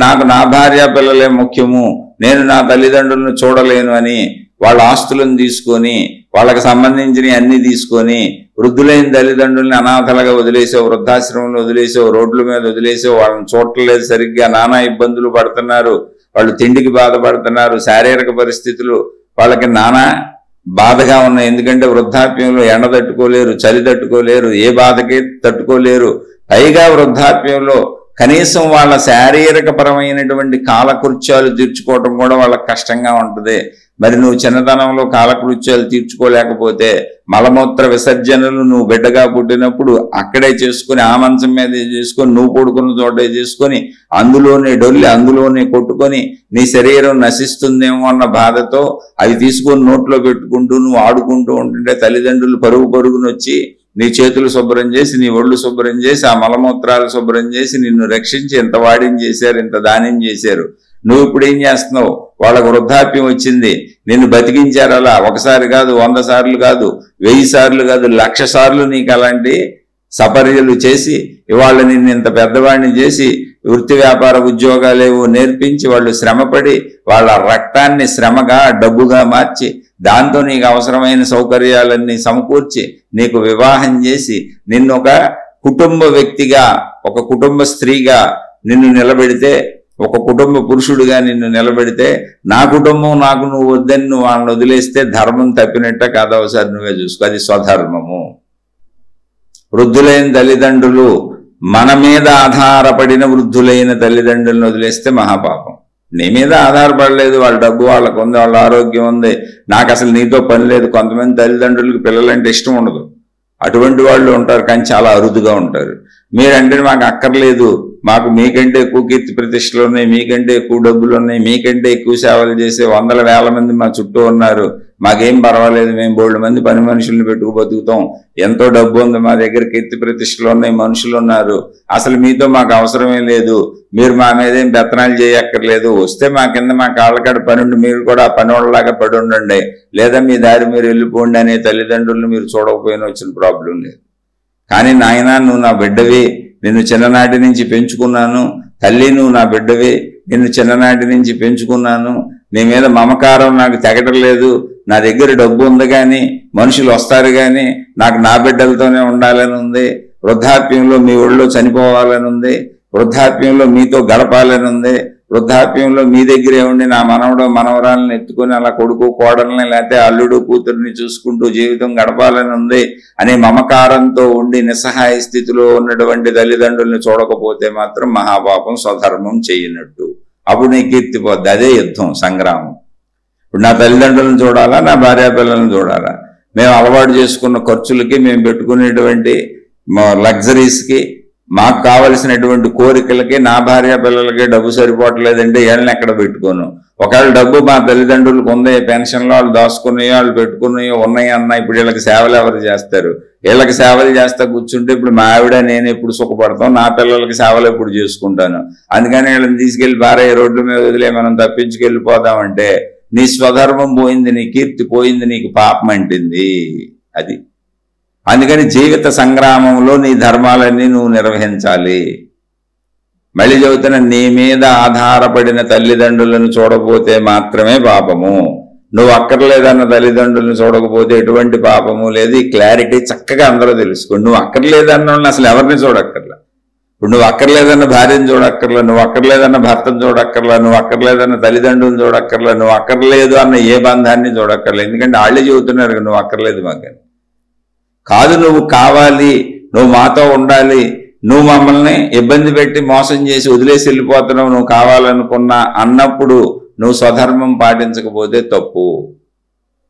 A: నాకు నా భార్యాపిల్లలే ముఖ్యము, నేను నా తల్లిదండ్రులను చూడలేను అని వాళ్ళ ఆస్తులను తీసుకొని, వాళ్ళకి సంబంధించిన అన్ని తీసుకొని వృద్ధులైన తల్లిదండ్రుల్ని అనాథలుగా వదిలేసావు, వృద్ధాశ్రమంలో వదిలేసావు, రోడ్ల మీద వదిలేసావు. వాళ్ళని చూడలేదు సరిగ్గా, నానా ఇబ్బందులు పడుతున్నారు, వాళ్ళు తిండికి బాధపడుతున్నారు, శారీరక పరిస్థితులు వాళ్ళకి నానా బాధగా ఉన్నాయి. ఎందుకంటే వృద్ధాప్యంలో ఎండ తట్టుకోలేరు, చలి తట్టుకోలేరు, ఏ బాధకి తట్టుకోలేరు. పైగా వృద్ధాప్యంలో కనీసం వాళ్ళ శారీరక పరమైనటువంటి కాలకృత్యాలు తీర్చుకోవటం కూడా వాళ్ళకి కష్టంగా ఉంటుంది. మరి నువ్వు చిన్నతనంలో కాలకృత్యాలు తీర్చుకోలేకపోతే మలమూత్ర విసర్జనలు నువ్వు బిడ్డగా పుట్టినప్పుడు అక్కడే చేసుకుని, ఆ మంచం మీద చేసుకొని, నువ్వు పడుకున్న చోటే చేసుకొని, అందులోనే డొల్లి అందులోనే కొట్టుకొని నీ శరీరం నశిస్తుందేమో అన్న బాధతో అవి తీసుకొని నోట్లో పెట్టుకుంటూ నువ్వు ఆడుకుంటూ ఉంటుంటే తల్లిదండ్రులు పరుగును వచ్చి నీ చేతులు శుభ్రం చేసి, నీ ఒళ్ళు శుభ్రం చేసి, ఆ మలమూత్రాలు శుభ్రం చేసి నిన్ను రక్షించి ఎంత వాడిని చేశారు, ఇంత దానం చేశారు. నువ్వు ఇప్పుడు ఏం చేస్తున్నావు? వాళ్ళకు వృద్ధాప్యం వచ్చింది, నిన్ను బతికించారు. అలా ఒకసారి కాదు, 100 సార్లు కాదు, 1000 సార్లు కాదు, 1,00,000 సార్లు నీకు అలాంటి సపర్యలు చేసి ఇవాళ నిన్ను ఇంత పెద్దవాడిని చేసి వృత్తి వ్యాపార ఉద్యోగాలేవో నేర్పించి వాళ్ళు శ్రమపడి వాళ్ళ రక్తాన్ని శ్రమగా డబ్బుగా మార్చి దాంతో నీకు అవసరమైన సౌకర్యాలన్నీ సమకూర్చి నీకు వివాహం చేసి నిన్ను ఒక కుటుంబ వ్యక్తిగా, ఒక కుటుంబ స్త్రీగా నిన్ను నిలబెడితే, ఒక కుటుంబ పురుషుడిగా నిన్ను నిలబెడితే, నా కుటుంబం నాకు నువ్వు వద్దని నువ్వు వాళ్ళని వదిలేస్తే ధర్మం తప్పినట్ట కాదా? ఒకసారి నువ్వే చూసుకో. అది స్వధర్మము. వృద్ధులైన తల్లిదండ్రులు, మన మీద ఆధారపడిన వృద్ధులైన తల్లిదండ్రులను వదిలేస్తే మహాపాపం. నీ మీద ఆధారపడలేదు, వాళ్ళ డబ్బు వాళ్ళకు ఉంది, వాళ్ళ ఆరోగ్యం ఉంది, నాకు అసలు నీతో పని లేదు. కొంతమంది తల్లిదండ్రులకు పిల్లలంటే ఇష్టం ఉండదు, అటువంటి వాళ్ళు ఉంటారు, కానీ చాలా అరుదుగా ఉంటారు. మీరంటే మాకు అక్కర్లేదు, మాకు మీకంటే ఎక్కువ కీర్తి ప్రతిష్టలు ఉన్నాయి, మీకంటే ఎక్కువ డబ్బులు ఉన్నాయి, మీకంటే ఎక్కువ సేవలు చేసే 100,000 మంది మా చుట్టూ ఉన్నారు, మాకేం పర్వాలేదు, మేము బోల్డ్ మంది పని మనుషుల్ని పెట్టుకు బతుకుతాం, ఎంతో డబ్బు ఉంది మా దగ్గర, కీర్తి ప్రతిష్టలు ఉన్నాయి, మనుషులు ఉన్నారు, అసలు మీతో మాకు అవసరమే లేదు, మీరు మా మీద ఏం బెత్తనాలు చేయక్కర్లేదు, వస్తే మా కింద మా కాళ్ళకాడ పని ఉండి మీరు కూడా పని వాళ్ళలాగా పడి ఉండండి, లేదా మీ దారి మీరు వెళ్ళిపోండి అనే తల్లిదండ్రులను మీరు చూడకపోయినా వచ్చిన ప్రాబ్లం లేదు. కానీ నాయన, నువ్వు నా బిడ్డవి, నిన్ను చిన్ననాటి నుంచి పెంచుకున్నాను, తల్లి నువ్వు నా బిడ్డవి, నిన్ను చిన్ననాటి నుంచి పెంచుకున్నాను, నీ మీద మమకారం నాకు తెగటం లేదు, నా దగ్గర డబ్బు ఉంది కానీ మనుషులు వస్తారు కానీ నాకు నా బిడ్డలతోనే ఉండాలని ఉంది, వృద్ధాప్యంలో మీ ఒళ్ళో చనిపోవాలని ఉంది, వృద్ధాప్యంలో మీతో గడపాలని ఉంది, వృద్ధాప్యంలో మీ దగ్గరే ఉండి నా మనవడు మనవరాలను ఎత్తుకొని అలా కొడుకు కోడల్ని లేకపోతే అల్లుడు కూతుర్ని చూసుకుంటూ జీవితం గడపాలని ఉంది అనే మమకారంతో ఉండి నిస్సహాయ స్థితిలో ఉన్నటువంటి తల్లిదండ్రుల్ని చూడకపోతే మాత్రం మహాపాపం, స్వధర్మం చేయనట్టు. అప్పుడు నీ కీర్తి పోద్ది. అదే యుద్ధం, సంగ్రామం. ఇప్పుడు నా తల్లిదండ్రులను చూడాలా, నా భార్యాపిల్లలను చూడాలా? మేము అలవాటు చేసుకున్న ఖర్చులకి, మేము పెట్టుకునేటువంటి లగ్జరీస్కి, మాకు కావలసినటువంటి కోరికలకి నా భార్యాపిల్లలకి డబ్బు సరిపోవట్లేదంటే వీళ్ళని ఎక్కడ పెట్టుకోను. ఒకవేళ డబ్బు మా తల్లిదండ్రులకు ఉంది, పెన్షన్లో వాళ్ళు దాచుకున్నాయో వాళ్ళు పెట్టుకున్నాయో ఉన్నాయన్నా, ఇప్పుడు వీళ్ళకి సేవలు ఎవరు చేస్తారు? వీళ్ళకి సేవలు చేస్తా కూర్చుంటే ఇప్పుడు మా ఆవిడ నేను ఎప్పుడు సుఖపడతాం, నా పిల్లలకి సేవలు ఎప్పుడు చేసుకుంటాను? అందుకని వీళ్ళని తీసుకెళ్లి భార్య రోడ్ల మీద వదిలే మనం తప్పించుకెళ్ళిపోదామంటే నీ స్వధర్మం పోయింది, నీ కీర్తి పోయింది, నీకు పాపం అంటింది. అది అందుకని జీవిత సంగ్రామంలో నీ ధర్మాలన్నీ నువ్వు నిర్వహించాలి. మళ్ళీ చెబుతున్నా, నీ మీద ఆధారపడిన తల్లిదండ్రులను చూడకపోతే మాత్రమే పాపము. నువ్వు అక్కర్లేదన్న తల్లిదండ్రులను చూడకపోతే ఎటువంటి పాపము లేదు. ఈ క్లారిటీ చక్కగా అందరూ తెలుసుకోండి. నువ్వు అక్కర్లేదన్న వాళ్ళని అసలు ఎవరిని చూడక్కర్లా. ఇప్పుడు నువ్వు అక్కర్లేదన్న భార్యను చూడక్కర్లా, నువ్వు అక్కర్లేదన్న భర్తను చూడక్కర్లా, నువ్వు అక్కర్లేదన్న తల్లిదండ్రులను చూడక్కర్లా, నువ్వు అక్కర్లేదు అన్న ఏ బంధాన్ని చూడక్కర్లా. ఎందుకంటే వాళ్ళే చెబుతున్నారు నువ్వు అక్కర్లేదు మాకని. కాదు నువ్వు కావాలి, నువ్వు మాతో ఉండాలి, నువ్వు మమ్మల్ని ఇబ్బంది పెట్టి మోసం చేసి వదిలేసి వెళ్ళిపోతున్నావు, నువ్వు కావాలనుకున్నా అన్నప్పుడు నువ్వు స్వధర్మం పాటించకపోతే తప్పు.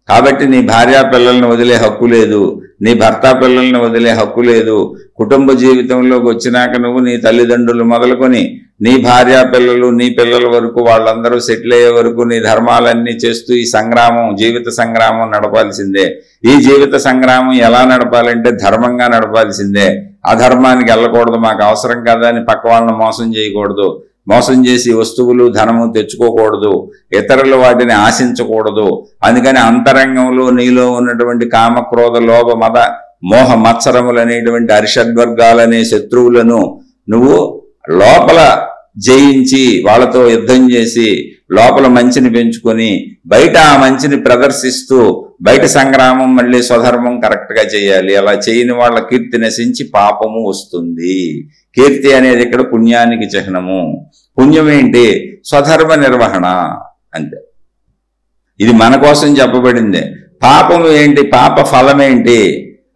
A: కాబట్టి నీ భార్యా పిల్లల్ని వదిలే హక్కు లేదు, నీ భర్త పిల్లల్ని వదిలే హక్కు లేదు. కుటుంబ జీవితంలోకి వచ్చినాక నువ్వు నీ తల్లిదండ్రులు మొదలుకొని నీ భార్యా పిల్లలు, నీ పిల్లల వరకు వాళ్ళందరూ సెటిల్ అయ్యే వరకు నీ ధర్మాలన్నీ చేస్తూ ఈ సంగ్రామం, జీవిత సంగ్రామం నడపాల్సిందే. ఈ జీవిత సంగ్రామం ఎలా నడపాలంటే ధర్మంగా నడపాల్సిందే. అధర్మానికి వెళ్ళకూడదు, మాకు అవసరం కదా అని పక్క వాళ్ళని మోసం చేయకూడదు, మోసం చేసి వస్తువులు ధనము తెచ్చుకోకూడదు, ఇతరులు వాటిని ఆశించకూడదు. అందుకని అంతరంగంలో నీలో ఉన్నటువంటి కామ, క్రోధ, లోభ, మద, మోహ, మత్సరములు అనేటువంటి అరిషడ్వర్గాలనే శత్రువులను నువ్వు లోపల జయించి వాళ్ళతో యుద్ధం చేసి లోపల మంచిని పెంచుకొని బయట ఆ మంచిని ప్రదర్శిస్తూ బయట సంగ్రామం మళ్ళీ స్వధర్మం కరెక్ట్గా చేయాలి. అలా చేయని వాళ్ళ కీర్తి నశించి పాపము వస్తుంది. కీర్తి అనేది ఇక్కడ పుణ్యానికి చిహ్నము. పుణ్యం ఏంటి? స్వధర్మ నిర్వహణ అంతే. ఇది మన కోసం చెప్పబడిందే. పాపము ఏంటి? పాప ఫలం ఏంటి?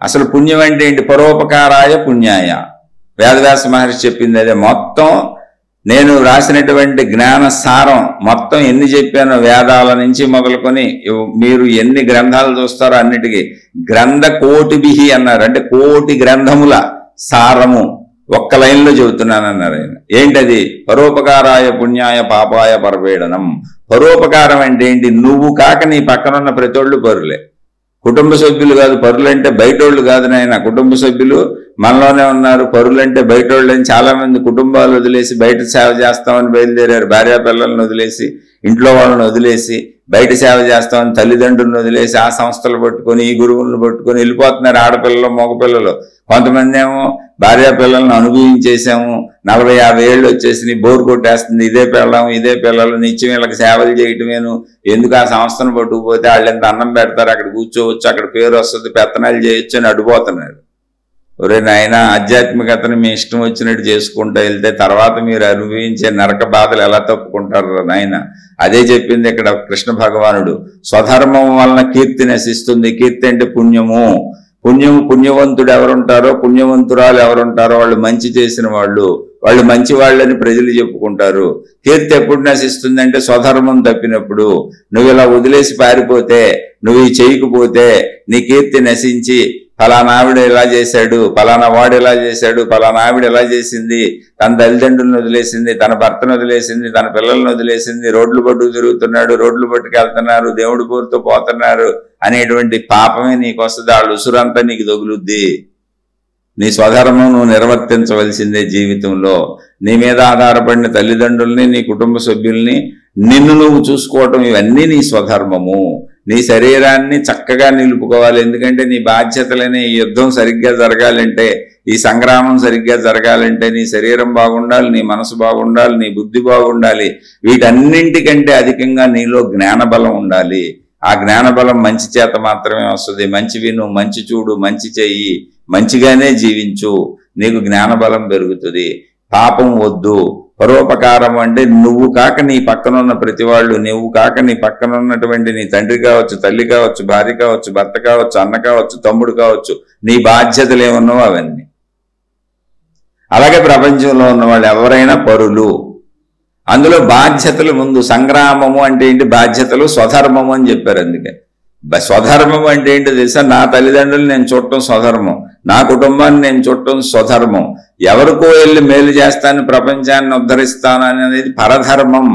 A: అసలు పుణ్యం అంటే ఏంటి? పరోపకారాయ పుణ్యాయ. వేదవ్యాస మహర్షి చెప్పింది అదే. మొత్తం నేను రాసినటువంటి జ్ఞాన సారం మొత్తం ఎన్ని చెప్పానో వేదాల నుంచి మొదలుకొని మీరు ఎన్ని గ్రంథాలు చూస్తారో అన్నిటికీ గ్రంథ కోటిభిహి అన్నారు. అంటే కోటి గ్రంథముల సారము ఒక్క లైన్లో చెబుతున్నానన్నారు ఆయన. ఏంటది? పరోపకారాయ పుణ్యాయ పాపాయ పరపీడనం. పరోపకారం అంటే ఏంటి? నువ్వు కాక నీ పక్కనున్న ప్రతోళ్ళు పరులే. కుటుంబ సభ్యులు కాదు, పరులంటే బయటోళ్ళు కాదు నాయన. కుటుంబ సభ్యులు మనలోనే ఉన్నారు, పరులంటే బయటోళ్ళు అని. చాలా మంది కుటుంబాలు వదిలేసి బయట సేవ చేస్తామని బయలుదేరారు. భార్యా పిల్లలను వదిలేసి, ఇంట్లో వాళ్ళని వదిలేసి బయట సేవ చేస్తామని తల్లిదండ్రులను వదిలేసి ఆ సంస్థలు పట్టుకొని ఈ గురువులను పట్టుకొని వెళ్ళిపోతున్నారు ఆడపిల్లలు, మగపిల్లలు. కొంతమంది ఏమో భార్యా పిల్లలను అనుభవించేసాము, 40-50 ఏళ్ళు వచ్చేసి బోరు కొట్టేస్తుంది, ఇదే పిల్లలు ఇదే పిల్లలు నిత్యం వీళ్ళకి సేవలు చేయటమేను, ఎందుకు ఆ సంస్థను పట్టుకుపోతే వాళ్ళు ఎంత అన్నం పెడతారు, అక్కడ కూర్చోవచ్చు, అక్కడ పేరు వస్తుంది, పెత్తనాలు చేయొచ్చు అని అడ్డుపోతున్నారు. ఒరే నాయన, ఆధ్యాత్మికతను మీ ఇష్టం వచ్చినట్టు చేసుకుంటూ వెళ్తే తర్వాత మీరు అనుభవించే నరక బాధలు ఎలా తప్పుకుంటారు నాయన. అదే చెప్పింది ఇక్కడ కృష్ణ భగవానుడు. స్వధర్మం వలన కీర్తి నశిస్తుంది. కీర్తి అంటే పుణ్యము. పుణ్యవంతుడు ఎవరుంటారో, పుణ్యవంతురాలు ఎవరుంటారో వాళ్ళు మంచి చేసిన వాళ్ళు, వాళ్ళు మంచి వాళ్ళని ప్రజలు చెప్పుకుంటారు. కీర్తి ఎప్పుడు నశిస్తుందంటే స్వధర్మం తప్పినప్పుడు. నువ్వు ఇలా వదిలేసి పారిపోతే, నువ్వు ఈ చేయకపోతే నీ కీర్తి నశించి ఫలానా ఆవిడ ఎలా చేశాడు, ఫలానా వాడు ఎలా చేశాడు, ఫలానా ఆవిడ ఎలా చేసింది, తన తల్లిదండ్రులను వదిలేసింది, తన భర్తను వదిలేసింది, తన పిల్లలను వదిలేసింది, రోడ్లు పట్టుకు తిరుగుతున్నాడు, రోడ్లు పట్టుకెళ్తున్నారు, దేవుడి పేరుతో పోతున్నారు అనేటువంటి పాపమే నీకు వస్తుంది. ఆ ఉసురంతా నీకు తగులుద్ది. నీ స్వధర్మం నువ్వు నిర్వర్తించవలసిందే జీవితంలో. నీ మీద ఆధారపడిన తల్లిదండ్రుల్ని, నీ కుటుంబ సభ్యుల్ని, నిన్ను నువ్వు చూసుకోవటం, ఇవన్నీ నీ స్వధర్మము. నీ శరీరాన్ని చక్కగా నిలుపుకోవాలి. ఎందుకంటే నీ బాధ్యతలనే ఈ యుద్ధం సరిగ్గా జరగాలంటే, ఈ సంగ్రామం సరిగ్గా జరగాలంటే నీ శరీరం బాగుండాలి, నీ మనసు బాగుండాలి, నీ బుద్ధి బాగుండాలి. వీటన్నింటికంటే అధికంగా నీలో జ్ఞానబలం ఉండాలి. ఆ జ్ఞానబలం మంచి చేత మాత్రమే వస్తుంది. మంచి విను, మంచి చూడు, మంచి చెయ్యి, మంచిగానే జీవించు, నీకు జ్ఞానబలం పెరుగుతుంది. పాపం వద్దు. పరోపకారం అంటే నువ్వు కాక నీ పక్కనున్న ప్రతి వాళ్ళు, నువ్వు కాక నీ పక్కనున్నటువంటి నీ తండ్రి కావచ్చు, తల్లి కావచ్చు, భార్య కావచ్చు, భర్త కావచ్చు, అన్న కావచ్చు, తమ్ముడు కావచ్చు, నీ బాధ్యతలు ఏమన్నావు అవన్నీ. అలాగే ప్రపంచంలో ఉన్న వాళ్ళు ఎవరైనా పరులు. అందులో బాధ్యతలు ముందు. సంగ్రామము అంటే ఏంటి? బాధ్యతలు. స్వధర్మము అని చెప్పారు. అందుకే స్వధర్మం అంటే ఏంటో తెలుసా? నా తల్లిదండ్రులు నేను చూడటం స్వధర్మం, నా కుటుంబాన్ని నేను చూడటం స్వధర్మం, ఎవరికో వెళ్ళి మేలు చేస్తాను, ప్రపంచాన్ని ఉద్ధరిస్తాను అనేది పరధర్మం.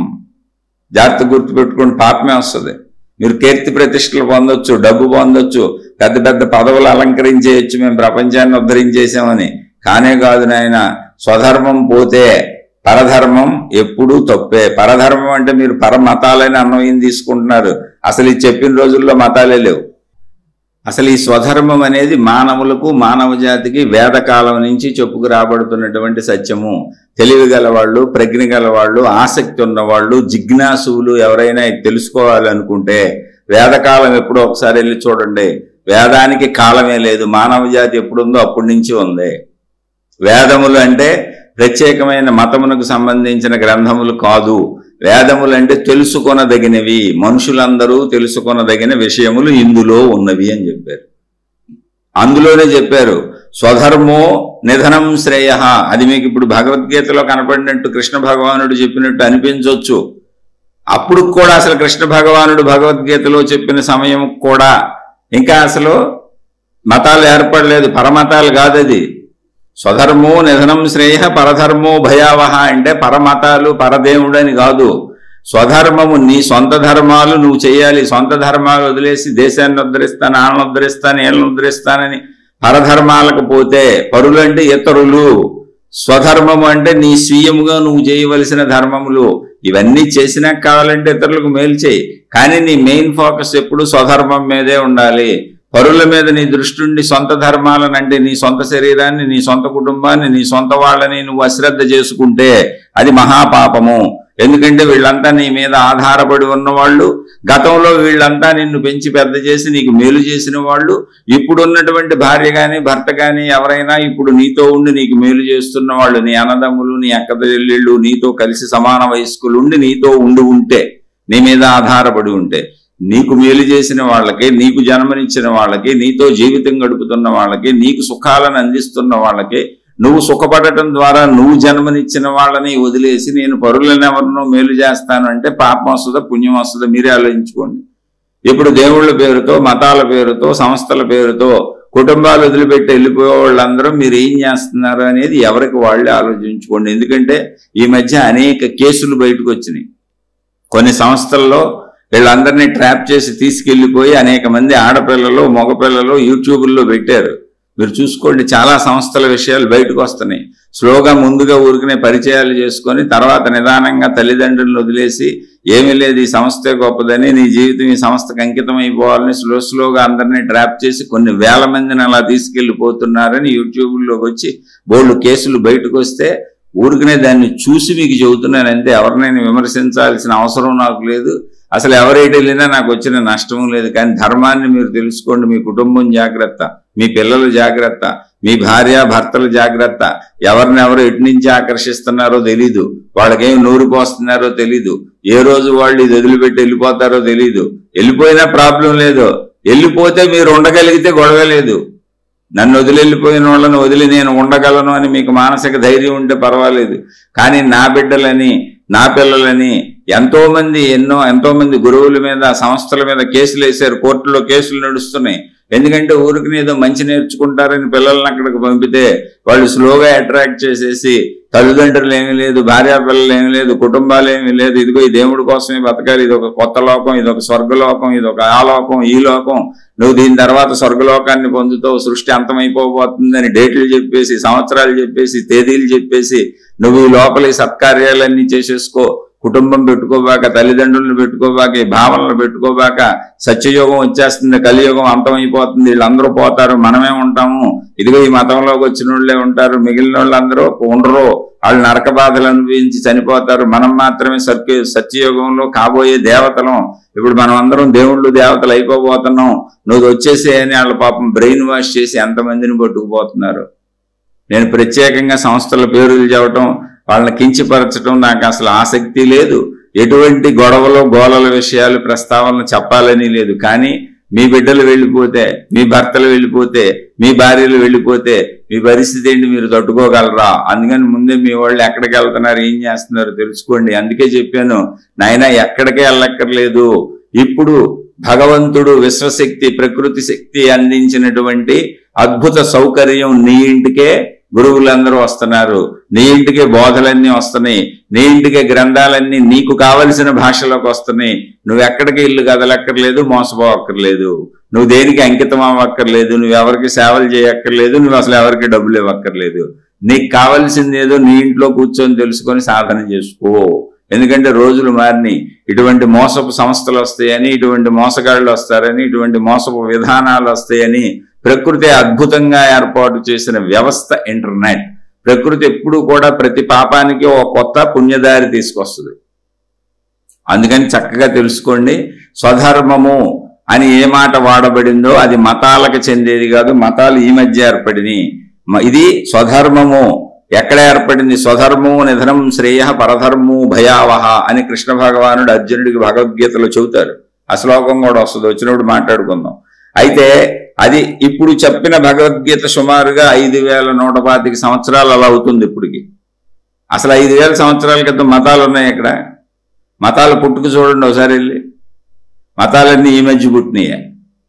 A: జాగ్రత్త గుర్తుపెట్టుకుని పాపమే వస్తుంది. మీరు కీర్తి ప్రతిష్టలు పొందొచ్చు, డబ్బు పొందొచ్చు, పెద్ద పెద్ద పదవులు అలంకరించేయచ్చు, మేము ప్రపంచాన్ని ఉద్ధరించేసామని. కానే కాదు నాయన. స్వధర్మం పోతే పరధర్మం ఎప్పుడూ తప్పే. పరధర్మం అంటే మీరు పరమతాలని అన్వయం తీసుకుంటున్నారు. అసలు ఈ చెప్పిన రోజుల్లో మతాలే లేవు. అసలు ఈ స్వధర్మం అనేది మానవులకు, మానవ జాతికి వేదకాలం నుంచి చెప్పుకు రాబడుతున్నటువంటి సత్యము. తెలివి గలవాళ్ళు, ప్రజ్ఞ గలవాళ్ళు, ఆసక్తి ఉన్నవాళ్ళు, జిజ్ఞాసువులు ఎవరైనా తెలుసుకోవాలనుకుంటే వేదకాలం ఎప్పుడో ఒకసారి వెళ్ళి చూడండి. వేదానికి కాలమే లేదు. మానవ జాతి ఎప్పుడుందో అప్పటి నుంచి ఉంది. వేదములు అంటే ప్రత్యేకమైన మతమునకు సంబంధించిన గ్రంథములు కాదు. వేదములు అంటే తెలుసుకొనదగినవి, మనుషులందరూ తెలుసుకొనదగిన విషయములు ఇందులో ఉన్నవి అని చెప్పారు. అందులోనే చెప్పారు స్వధర్మో నిధనం శ్రేయ. అది మీకు ఇప్పుడు భగవద్గీతలో కనపడినట్టు కృష్ణ భగవానుడు చెప్పినట్టు అనిపించవచ్చు. అప్పుడు కూడా అసలు కృష్ణ భగవానుడు భగవద్గీతలో చెప్పిన సమయం కూడా ఇంకా అసలు మతాలు ఏర్పడలేదు, పరమతాలు కాదు అది. స్వధర్మో నిధనం శ్రేయ పరధర్మో భయావహ అంటే పరమతాలు పరదేవుడు అని కాదు. స్వధర్మము నీ సొంత ధర్మాలు నువ్వు చేయాలి. సొంత ధర్మాలు వదిలేసి దేశాన్ని ఉద్ధరిస్తాను, ఆళ్ళను ఉద్ధరిస్తాను, ఏళ్ళను ఉద్ధరిస్తానని పరధర్మాలకు పోతే, పరులంటే ఇతరులు, స్వధర్మము అంటే నీ స్వీయముగా నువ్వు చేయవలసిన ధర్మములు. ఇవన్నీ చేసినా కావాలంటే ఇతరులకు మేలు చేయి, కానీ నీ మెయిన్ ఫోకస్ ఎప్పుడు స్వధర్మం మీదే ఉండాలి. పరుల మీద నీ దృష్టి ఉండి సొంత ధర్మాలను అంటే నీ సొంత శరీరాన్ని, నీ సొంత కుటుంబాన్ని, నీ సొంత వాళ్ళని నువ్వు అశ్రద్ధ చేసుకుంటే అది మహాపాపము. ఎందుకంటే వీళ్ళంతా నీ మీద ఆధారపడి ఉన్నవాళ్ళు, గతంలో వీళ్ళంతా నిన్ను పెంచి పెద్ద చేసి నీకు మేలు చేసిన వాళ్ళు, ఇప్పుడున్నటువంటి భార్య కానీ భర్త కానీ ఎవరైనా ఇప్పుడు నీతో ఉండి నీకు మేలు చేస్తున్న వాళ్ళు, నీ అన్నదమ్ములు, నీ అక్కచెల్లెళ్ళు, నీతో కలిసి సమాన వయస్కులు ఉండి నీతో ఉంటే, నీ మీద ఆధారపడి ఉంటే, నీకు మేలు చేసిన వాళ్ళకి, నీకు జన్మనిచ్చిన వాళ్ళకి, నీతో జీవితం గడుపుతున్న వాళ్ళకి, నీకు సుఖాలను అందిస్తున్న వాళ్ళకి నువ్వు సుఖపడటం ద్వారా నువ్వు జన్మనిచ్చిన వాళ్ళని వదిలేసి నేను పరులను ఎవరినో మేలు చేస్తాను అంటే పాపం వస్తుందా పుణ్యం వస్తుందా మీరే ఆలోచించుకోండి. ఇప్పుడు దేవుళ్ళ పేరుతో, మతాల పేరుతో, సంస్థల పేరుతో కుటుంబాలు వదిలిపెట్టి వెళ్ళిపోయే వాళ్ళందరూ మీరు ఏం చేస్తున్నారు అనేది ఎవరికి వాళ్ళే ఆలోచించుకోండి. ఎందుకంటే ఈ మధ్య అనేక కేసులు బయటకు వచ్చినాయి. కొన్ని సంస్థల్లో వీళ్ళందరినీ ట్రాప్ చేసి తీసుకెళ్లిపోయి అనేక మంది ఆడపిల్లలు మగపిల్లలు యూట్యూబుల్లో పెట్టారు. మీరు చూసుకోండి, చాలా సంస్థల విషయాలు బయటకు వస్తున్నాయి. స్లోగా ముందుగా ఊరికనే పరిచయాలు చేసుకొని తర్వాత నిదానంగా తల్లిదండ్రులను వదిలేసి ఏమీ లేదు ఈ సంస్థే గొప్పదని, నీ జీవితం ఈ సంస్థకు అంకితం అయిపోవాలని స్లోగా అందరినీ ట్రాప్ చేసి కొన్ని వేల మందిని అలా తీసుకెళ్లిపోతున్నారని యూట్యూబ్లోకి వచ్చి బోల్డ్ కేసులు బయటకు వస్తే ఊరికనే దాన్ని చూసి మీకు చెబుతున్నాను అంతే. ఎవరినైనా విమర్శించాల్సిన అవసరం నాకు లేదు. అసలు ఎవరైతే వెళ్ళినా నాకు వచ్చిన నష్టం లేదు. కానీ ధర్మాన్ని మీరు తెలుసుకోండి. మీ కుటుంబం జాగ్రత్త, మీ పిల్లలు జాగ్రత్త, మీ భార్య భర్తలు జాగ్రత్త. ఎవరినెవరు ఎటు నుంచి ఆకర్షిస్తున్నారో తెలీదు, వాళ్ళకేం నూరు పోస్తున్నారో తెలీదు, ఏ రోజు వాళ్ళు ఇది వదిలిపెట్టి వెళ్ళిపోతారో తెలీదు. వెళ్ళిపోయినా ప్రాబ్లం లేదు, వెళ్ళిపోతే మీరు ఉండగలిగితే గొడవ లేదు. నన్ను వదిలి వెళ్ళిపోయిన వాళ్ళని వదిలి నేను ఉండగలను అని మీకు మానసిక ధైర్యం ఉంటే పర్వాలేదు. కానీ నా బిడ్డలని, నా పిల్లలని ఎంతో మంది గురువుల మీద, సంస్థల మీద కేసులు వేశారు. కోర్టులో కేసులు నడుస్తున్నాయి. ఎందుకంటే ఊరికి ఏదో మంచి నేర్చుకుంటారని పిల్లల్ని అక్కడికి పంపితే వాళ్ళు స్లోగా అట్రాక్ట్ చేసేసి తల్లిదండ్రులు ఏమీ లేదు, భార్యా పిల్లలు ఏమీ లేదు, కుటుంబాలు ఏమీ లేదు, ఇదిగో ఈ దేవుడి కోసమే బతకాలి, ఇది ఒక కొత్త లోకం, ఇది ఒక స్వర్గలోకం, ఇది ఒక ఆ లోకం, ఈ లోకం, నువ్వు దీని తర్వాత స్వర్గలోకాన్ని పొందుతావు, సృష్టి అంతమైపోతుందని డేట్లు చెప్పేసి, సంవత్సరాలు చెప్పేసి, తేదీలు చెప్పేసి నువ్వు ఈ లోపల ఈ సత్కార్యాలన్నీ చేసేసుకో, కుటుంబం పెట్టుకోబాక, తల్లిదండ్రులను పెట్టుకోబాక, ఈ భావనలు పెట్టుకోబాక, సత్యయోగం వచ్చేస్తుంది, కలియుగం అంతమైపోతుంది, వీళ్ళందరూ పోతారు, మనమే ఉంటాము, ఇదిగో ఈ మతంలోకి వచ్చిన వాళ్ళే ఉంటారు, మిగిలిన వాళ్ళందరూ ఉండరు, వాళ్ళు నరక బాధలు అనుభవించి చనిపోతారు, మనం మాత్రమే సత్యయుగంలో కాబోయే దేవతలం, ఇప్పుడు మనం అందరం దేవుళ్ళు దేవతలు అయిపోబోతున్నాం, నువ్వు వచ్చేసే అని వాళ్ళ పాపం బ్రెయిన్ వాష్ చేసి ఎంతమందిని పట్టుకుపోతున్నారు. నేను ప్రత్యేకంగా సంస్థల పేర్లు చెప్పడం, వాళ్ళని కించపరచడం నాకు అసలు ఆసక్తి లేదు. ఎటువంటి గొడవలు గోళల విషయాలు ప్రస్తావనలు చెప్పాలని లేదు. కానీ మీ బిడ్డలు వెళ్ళిపోతే, మీ భర్తలు వెళ్ళిపోతే, మీ భార్యలు వెళ్ళిపోతే మీ పరిస్థితి ఏంటి, మీరు తట్టుకోగలరా? అందుకని ముందే మీ వాళ్ళు ఎక్కడికి వెళ్తున్నారు, ఏం చేస్తున్నారు తెలుసుకోండి. అందుకే చెప్పాను, నాయన ఎక్కడికే వెళ్ళక్కర్లేదు. ఇప్పుడు భగవంతుడు విశ్వశక్తి, ప్రకృతి శక్తి అందించినటువంటి అద్భుత సౌకర్యం నీ ఇంటికే గురువులందరూ వస్తున్నారు, నీ ఇంటికే బోధలన్నీ వస్తున్నాయి, నీ ఇంటికే గ్రంథాలన్నీ నీకు కావలసిన భాషలోకి వస్తున్నాయి. నువ్వు ఎక్కడికి ఇల్లు కదలక్కర్లేదు, మోసపోవక్కర్లేదు, నువ్వు దేనికి అంకితం అవ్వక్కర్లేదు, నువ్వు ఎవరికి సేవలు చేయక్కర్లేదు, నువ్వు అసలు ఎవరికి డబ్బులు ఇవ్వక్కర్లేదు. నీకు కావాల్సింది ఏదో నీ ఇంట్లో కూర్చొని తెలుసుకొని సాధన చేసుకో. ఎందుకంటే రోజులు మారినాయి. ఇటువంటి మోసపు సంస్థలు వస్తాయని, ఇటువంటి మోసగాళ్ళు వస్తారని, ఇటువంటి మోసపు విధానాలు వస్తాయని ప్రకృతి అద్భుతంగా ఏర్పాటు చేసిన వ్యవస్థ ఇంటర్నెట్. ప్రకృతి ఎప్పుడు కూడా ప్రతి పాపానికి ఒక కొత్త పుణ్యదారి తీసుకొస్తుంది. అందుకని చక్కగా తెలుసుకోండి. స్వధర్మము అని ఏ మాట వాడబడిందో అది మతాలకు చెందేది కాదు, మతాలు ఈ మధ్య ఏర్పడినాయి. ఇది స్వధర్మము ఎక్కడ ఏర్పడింది? స్వధర్మము నిధనం శ్రేయ పరధర్మము భయావహ అని కృష్ణ భగవానుడు అర్జునుడికి భగవద్గీతలో చెబుతారు. ఆ శ్లోకం కూడా వస్తుంది, వచ్చినప్పుడు మాట్లాడుకుందాం. అయితే అది ఇప్పుడు చెప్పిన భగవద్గీత సుమారుగా 5125 సంవత్సరాలు అలా అవుతుంది ఇప్పటికి. అసలు 5000 సంవత్సరాల క్రితం మతాలు ఉన్నాయి ఇక్కడ? మతాలు పుట్టుకు చూడండి ఒకసారి వెళ్ళి. మతాలన్నీ ఈ మధ్య పుట్టినాయి.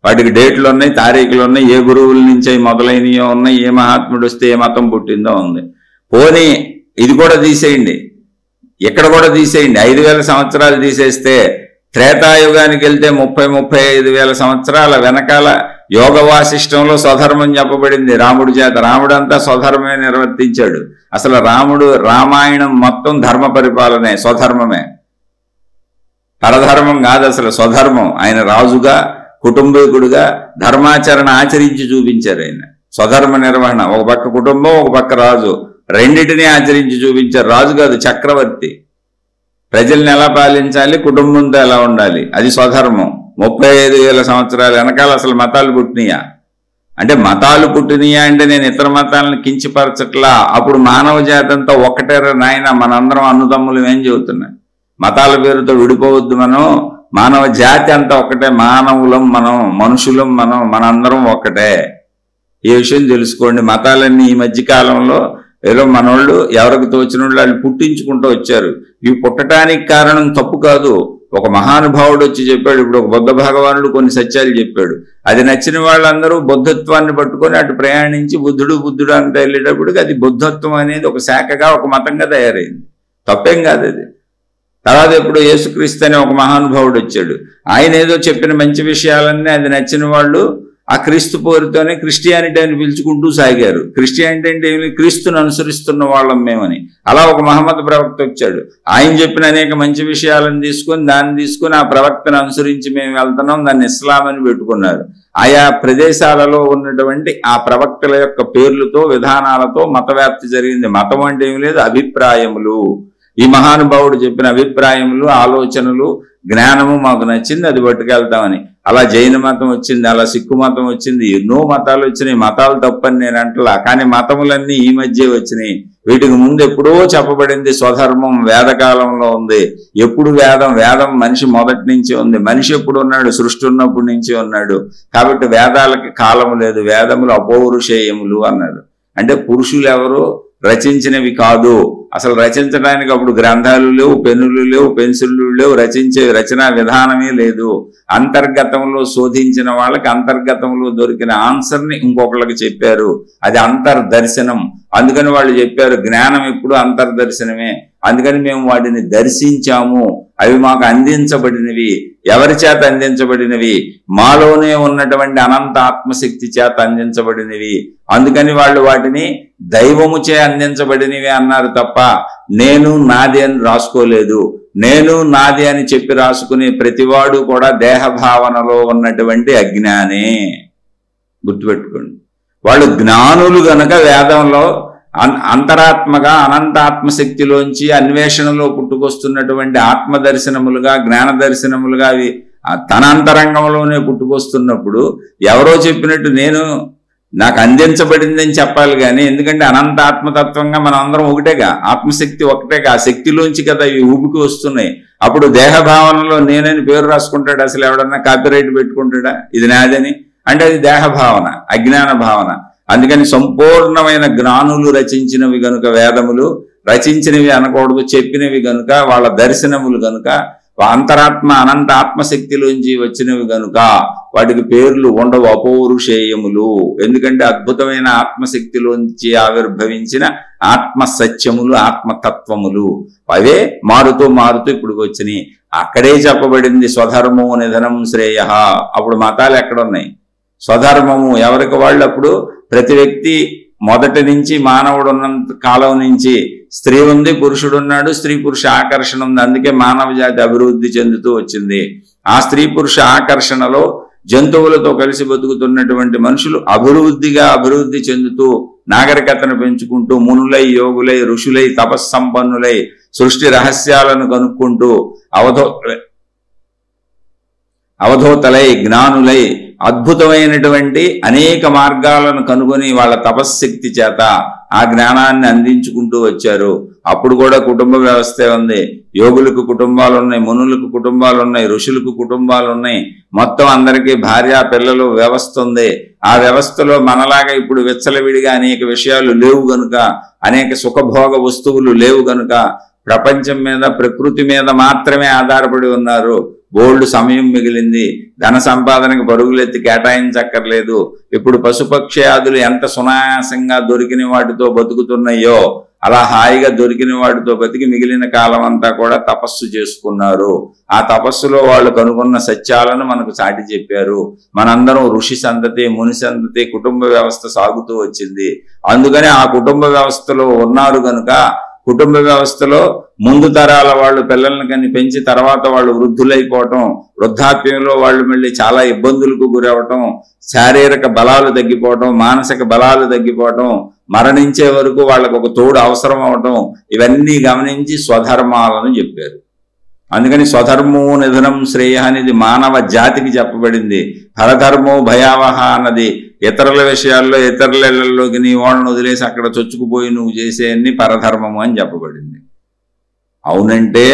A: వాటికి డేట్లు ఉన్నాయి, తారీఖులు ఉన్నాయి, ఏ గురువుల నుంచి మొదలైనయో ఉన్నాయి, ఏ మహాత్ముడు వస్తే ఏ మతం పుట్టిందో ఉంది. పోనీ ఇది కూడా తీసేయండి, ఇక్కడ కూడా తీసేయండి. 5000 సంవత్సరాలు తీసేస్తే త్రేతాయుగానికి వెళ్తే 30-35 సంవత్సరాల వెనకాల యోగ వాసిష్టంలో స్వధర్మం చెప్పబడింది రాముడి చేత. రాముడంతా స్వధర్మే నిర్వర్తించాడు. అసలు రామాయణం మొత్తం ధర్మ పరిపాలనే, స్వధర్మమే, పరధర్మం కాదు, అసలు స్వధర్మం. ఆయన రాజుగా కుటుంబీకుడుగా ధర్మాచరణ ఆచరించి చూపించారు. ఆయన స్వధర్మ నిర్వహణ, ఒక పక్క కుటుంబం, ఒక పక్క రాజు, రెండింటినీ ఆచరించి చూపించారు. రాజు కాదు, చక్రవర్తి. ప్రజల్ని ఎలా పాలించాలి, కుటుంబంతో ఎలా ఉండాలి, అది స్వధర్మం. 35,000 సంవత్సరాల వెనకాల అసలు మతాలు పుట్టినాయా అంటే, మతాలు పుట్టినాయా అంటే నేను ఇతర మతాలను కించపరచట్లా. అప్పుడు మానవ జాతి అంతా ఒక్కటేరా నాయన, మనందరం అన్నుతమ్ములు ఏం చెబుతున్నా. మతాల పేరుతో విడిపోవద్దు. మనం మానవ జాతి అంతా ఒక్కటే, మానవులం మనం, మనుషులం మనం, మనందరం ఒక్కటే. ఈ విషయం తెలుసుకోండి. మతాలన్నీ ఈ మధ్య కాలంలో ఏదో మనోళ్ళు ఎవరికి తోచిన వాళ్ళు పుట్టించుకుంటూ వచ్చారు. ఇవి పుట్టడానికి కారణం తప్పు కాదు. ఒక మహానుభావుడు వచ్చి చెప్పాడు. ఇప్పుడు ఒక బుద్ధ భగవానుడు కొన్ని సత్యాలు చెప్పాడు. అది నచ్చిన వాళ్ళందరూ బుద్ధత్వాన్ని పట్టుకొని అటు ప్రయాణించి బుద్ధుడు అంత వెళ్ళేటప్పటికి అది బుద్ధత్వం అనేది ఒక శాఖగా, ఒక మతంగా తయారైంది. తప్పేం కాదు అది. తర్వాత ఎప్పుడు యేసుక్రీస్తు అనే ఒక మహానుభావుడు వచ్చాడు. ఆయన ఏదో చెప్పిన మంచి విషయాలన్నీ అది నచ్చిన వాళ్ళు ఆ క్రీస్తు పేరుతోనే క్రిస్టియానిటీ అని పిలుచుకుంటూ సాగారు. క్రిస్టియానిటీ అంటే ఏమి, క్రీస్తుని అనుసరిస్తున్న వాళ్ళం మేమని. అలా ఒక మహమ్మద్ ప్రవక్త వచ్చాడు. ఆయన చెప్పిన అనేక మంచి విషయాలను దాన్ని తీసుకొని ఆ ప్రవక్తను అనుసరించి మేము వెళ్తున్నాం, దాన్ని ఇస్లాం అని పెట్టుకున్నారు. ఆయా ప్రదేశాలలో ఉన్నటువంటి ఆ ప్రవక్తల యొక్క పేర్లతో, విధానాలతో మత వ్యాప్తి జరిగింది. మతం అంటే ఏమి లేదు, అభిప్రాయములు. ఈ మహానుభావుడు చెప్పిన అభిప్రాయములు, ఆలోచనలు, జ్ఞానము మాకు నచ్చింది, అది పట్టుకెళ్తామని. అలా జైన మతం వచ్చింది, అలా సిక్కు మతం వచ్చింది, ఎన్నో మతాలు వచ్చినాయి. మతాలు తప్పని నేను అంటలా, కానీ మతములన్నీ ఈ మధ్య వచ్చినాయి. వీటికి ముందు ఎప్పుడో చెప్పబడింది స్వధర్మం, వేదకాలంలో ఉంది. ఎప్పుడు వేదం మనిషి మొదటి నుంచి ఉంది. మనిషి ఎప్పుడు ఉన్నాడు, సృష్టి ఉన్నప్పటి నుంచి ఉన్నాడు. కాబట్టి వేదాలకి కాలం లేదు. వేదములు అపౌరుషేయములు అన్నాడు. అంటే పురుషులు ఎవరు రచించినవి కాదు. అసలు రచించడానికి అప్పుడు గ్రంథాలు లేవు, పెన్నులు లేవు, పెన్సిళ్ళు లేవు, రచించే రచనా విధానమే లేదు. అంతర్గతంలో శోధించిన వాళ్ళకి అంతర్గతంలో దొరికిన ఆన్సర్ని ఇంకొకళ్ళకి చెప్పారు. అది అంతర్దర్శనం. అందుకని వాళ్ళు చెప్పారు జ్ఞానం ఎప్పుడు అంతర్దర్శనమే. అందుకని మేము వాటిని దర్శించాము. అవి మాకు అందించబడినవి. ఎవరి చేత అందించబడినవి? మాలోనే ఉన్నటువంటి అనంత ఆత్మశక్తి చేత అందించబడినవి. అందుకని వాళ్ళు వాటిని దైవముచే అందించబడినవి అన్నారు తప్ప నేను నాది అని రాసుకోలేదు. నేను నాది అని చెప్పి రాసుకునే ప్రతివాడు కూడా దేహభావనలో ఉన్నటువంటి అజ్ఞానే. గుర్తుపెట్టుకోండి. వాళ్ళు జ్ఞానులు గనక వేదంలో అంతరాత్మగా అనంతాత్మశక్తిలోంచి అన్వేషణలో పుట్టుకొస్తున్నటువంటి ఆత్మదర్శనములుగా, జ్ఞాన దర్శనములుగా అవి తన అంతరంగంలోనే పుట్టుకొస్తున్నప్పుడు ఎవరో చెప్పినట్టు నాకు అందించబడిందని చెప్పాలి కానీ, ఎందుకంటే అనంత ఆత్మతత్వంగా మనం అందరం ఒకటేగా, ఆత్మశక్తి ఒకటేగా, ఆ శక్తిలోంచి కదా ఇవి ఊపికి వస్తున్నాయి. అప్పుడు దేహభావనలో నేనని పేరు రాసుకుంటాడు. అసలు ఎవడన్నా కాపీరైట్ పెట్టుకుంటాడా ఇది నాదని? అంటే అది దేహభావన, అజ్ఞాన భావన. అందుకని సంపూర్ణమైన జ్ఞానులు రచించినవి గనుక వేదములు, రచించినవి అనకూడదు, చెప్పినవి గనుక, వాళ్ళ దర్శనములు గనుక, అంతరాత్మ అనంత ఆత్మశక్తిలోంచి వచ్చినవి గనుక వాటికి పేర్లు ఉండవు, అపౌరుషేయములు. ఎందుకంటే అద్భుతమైన ఆత్మశక్తిలోంచి ఆవిర్భవించిన ఆత్మ సత్యములు, ఆత్మతత్వములు. అవే మారుతూ ఇప్పుడు వచ్చినాయి. అక్కడే చెప్పబడింది స్వధర్మము నిధనం శ్రేయ. అప్పుడు మతాలు ఎక్కడున్నాయి? స్వధర్మము ఎవరికి వాళ్ళు. అప్పుడు ప్రతి వ్యక్తి మొదటి నుంచి మానవుడు ఉన్నంత కాలం నుంచి స్త్రీ ఉంది, పురుషుడు ఉన్నాడు, స్త్రీ పురుష ఆకర్షణ ఉంది. అందుకే మానవ జాతి అభివృద్ధి చెందుతూ వచ్చింది. ఆ స్త్రీ పురుష ఆకర్షణలో జంతువులతో కలిసి బతుకుతున్నటువంటి మనుషులు అభివృద్ధి చెందుతూ నాగరికతను పెంచుకుంటూ మునులై, యోగులై, ఋషులై, తపస్సంపన్నులై, సృష్టి రహస్యాలను కనుక్కుంటూ అవధూతలై, జ్ఞానులై, అద్భుతమైనటువంటి అనేక మార్గాలను కనుగొని వాళ్ళ తపశ్శక్తి చేత ఆ జ్ఞానాన్ని అందించుకుంటూ వచ్చారు. అప్పుడు కూడా కుటుంబ వ్యవస్థే ఉంది. యోగులకు కుటుంబాలు ఉన్నాయి, మునులకు కుటుంబాలు ఉన్నాయి, ఋషులకు కుటుంబాలు ఉన్నాయి. మొత్తం అందరికీ భార్య పిల్లలు వ్యవస్థ ఉంది. ఆ వ్యవస్థలో మనలాగా ఇప్పుడు విచ్చలవిడిగా అనేక విషయాలు లేవు గనుక, అనేక సుఖభోగ వస్తువులు లేవు గనుక ప్రపంచం మీద, ప్రకృతి మీద మాత్రమే ఆధారపడి ఉన్నారు. బోల్డ్ సమయం మిగిలింది, ధన సంపాదనకు పరుగులెత్తి కేటాయించక్కర్లేదు. ఇప్పుడు పశుపక్ష్యాదులు ఎంత సునాయాసంగా దొరికిన వాటితో బతుకుతున్నాయో అలా హాయిగా దొరికిన వాటితో బతికి మిగిలిన కాలం అంతా కూడా తపస్సు చేసుకున్నారు. ఆ తపస్సులో వాళ్ళు కనుగొన్న సత్యాలను మనకు చాటి చెప్పారు. మనందరం ఋషి సంతతి, ముని సంతతి, కుటుంబ వ్యవస్థ సాగుతూ వచ్చింది. అందుకని ఆ కుటుంబ వ్యవస్థలో ఉన్నారు కనుక కుటుంబ వ్యవస్థలో ముందు తరాల వాళ్ళు పిల్లల్ని కని పెంచి తర్వాత వాళ్ళు వృద్ధులైపోవటం, వృద్ధాప్యంలో వాళ్ళు మళ్ళీ చాలా ఇబ్బందులకు గురవటం, శారీరక బలాలు తగ్గిపోవటం, మానసిక బలాలు తగ్గిపోవటం, మరణించే వరకు వాళ్ళకు ఒక తోడు అవసరం అవటం, ఇవన్నీ గమనించి స్వధర్మాలను చెప్పారు. అందుకని స్వధర్మో నిధనం శ్రేయ అనేది మానవ జాతికి చెప్పబడింది. పరధర్మో భయావహ అన్నది ఇతరుల విషయాల్లో, ఇతరుల ఇళ్లలోకి నీ వాళ్ళను వదిలేసి అక్కడ చొచ్చుకుపోయి నువ్వు చేసే అన్ని పరధర్మము అని చెప్పబడింది. అవునంటే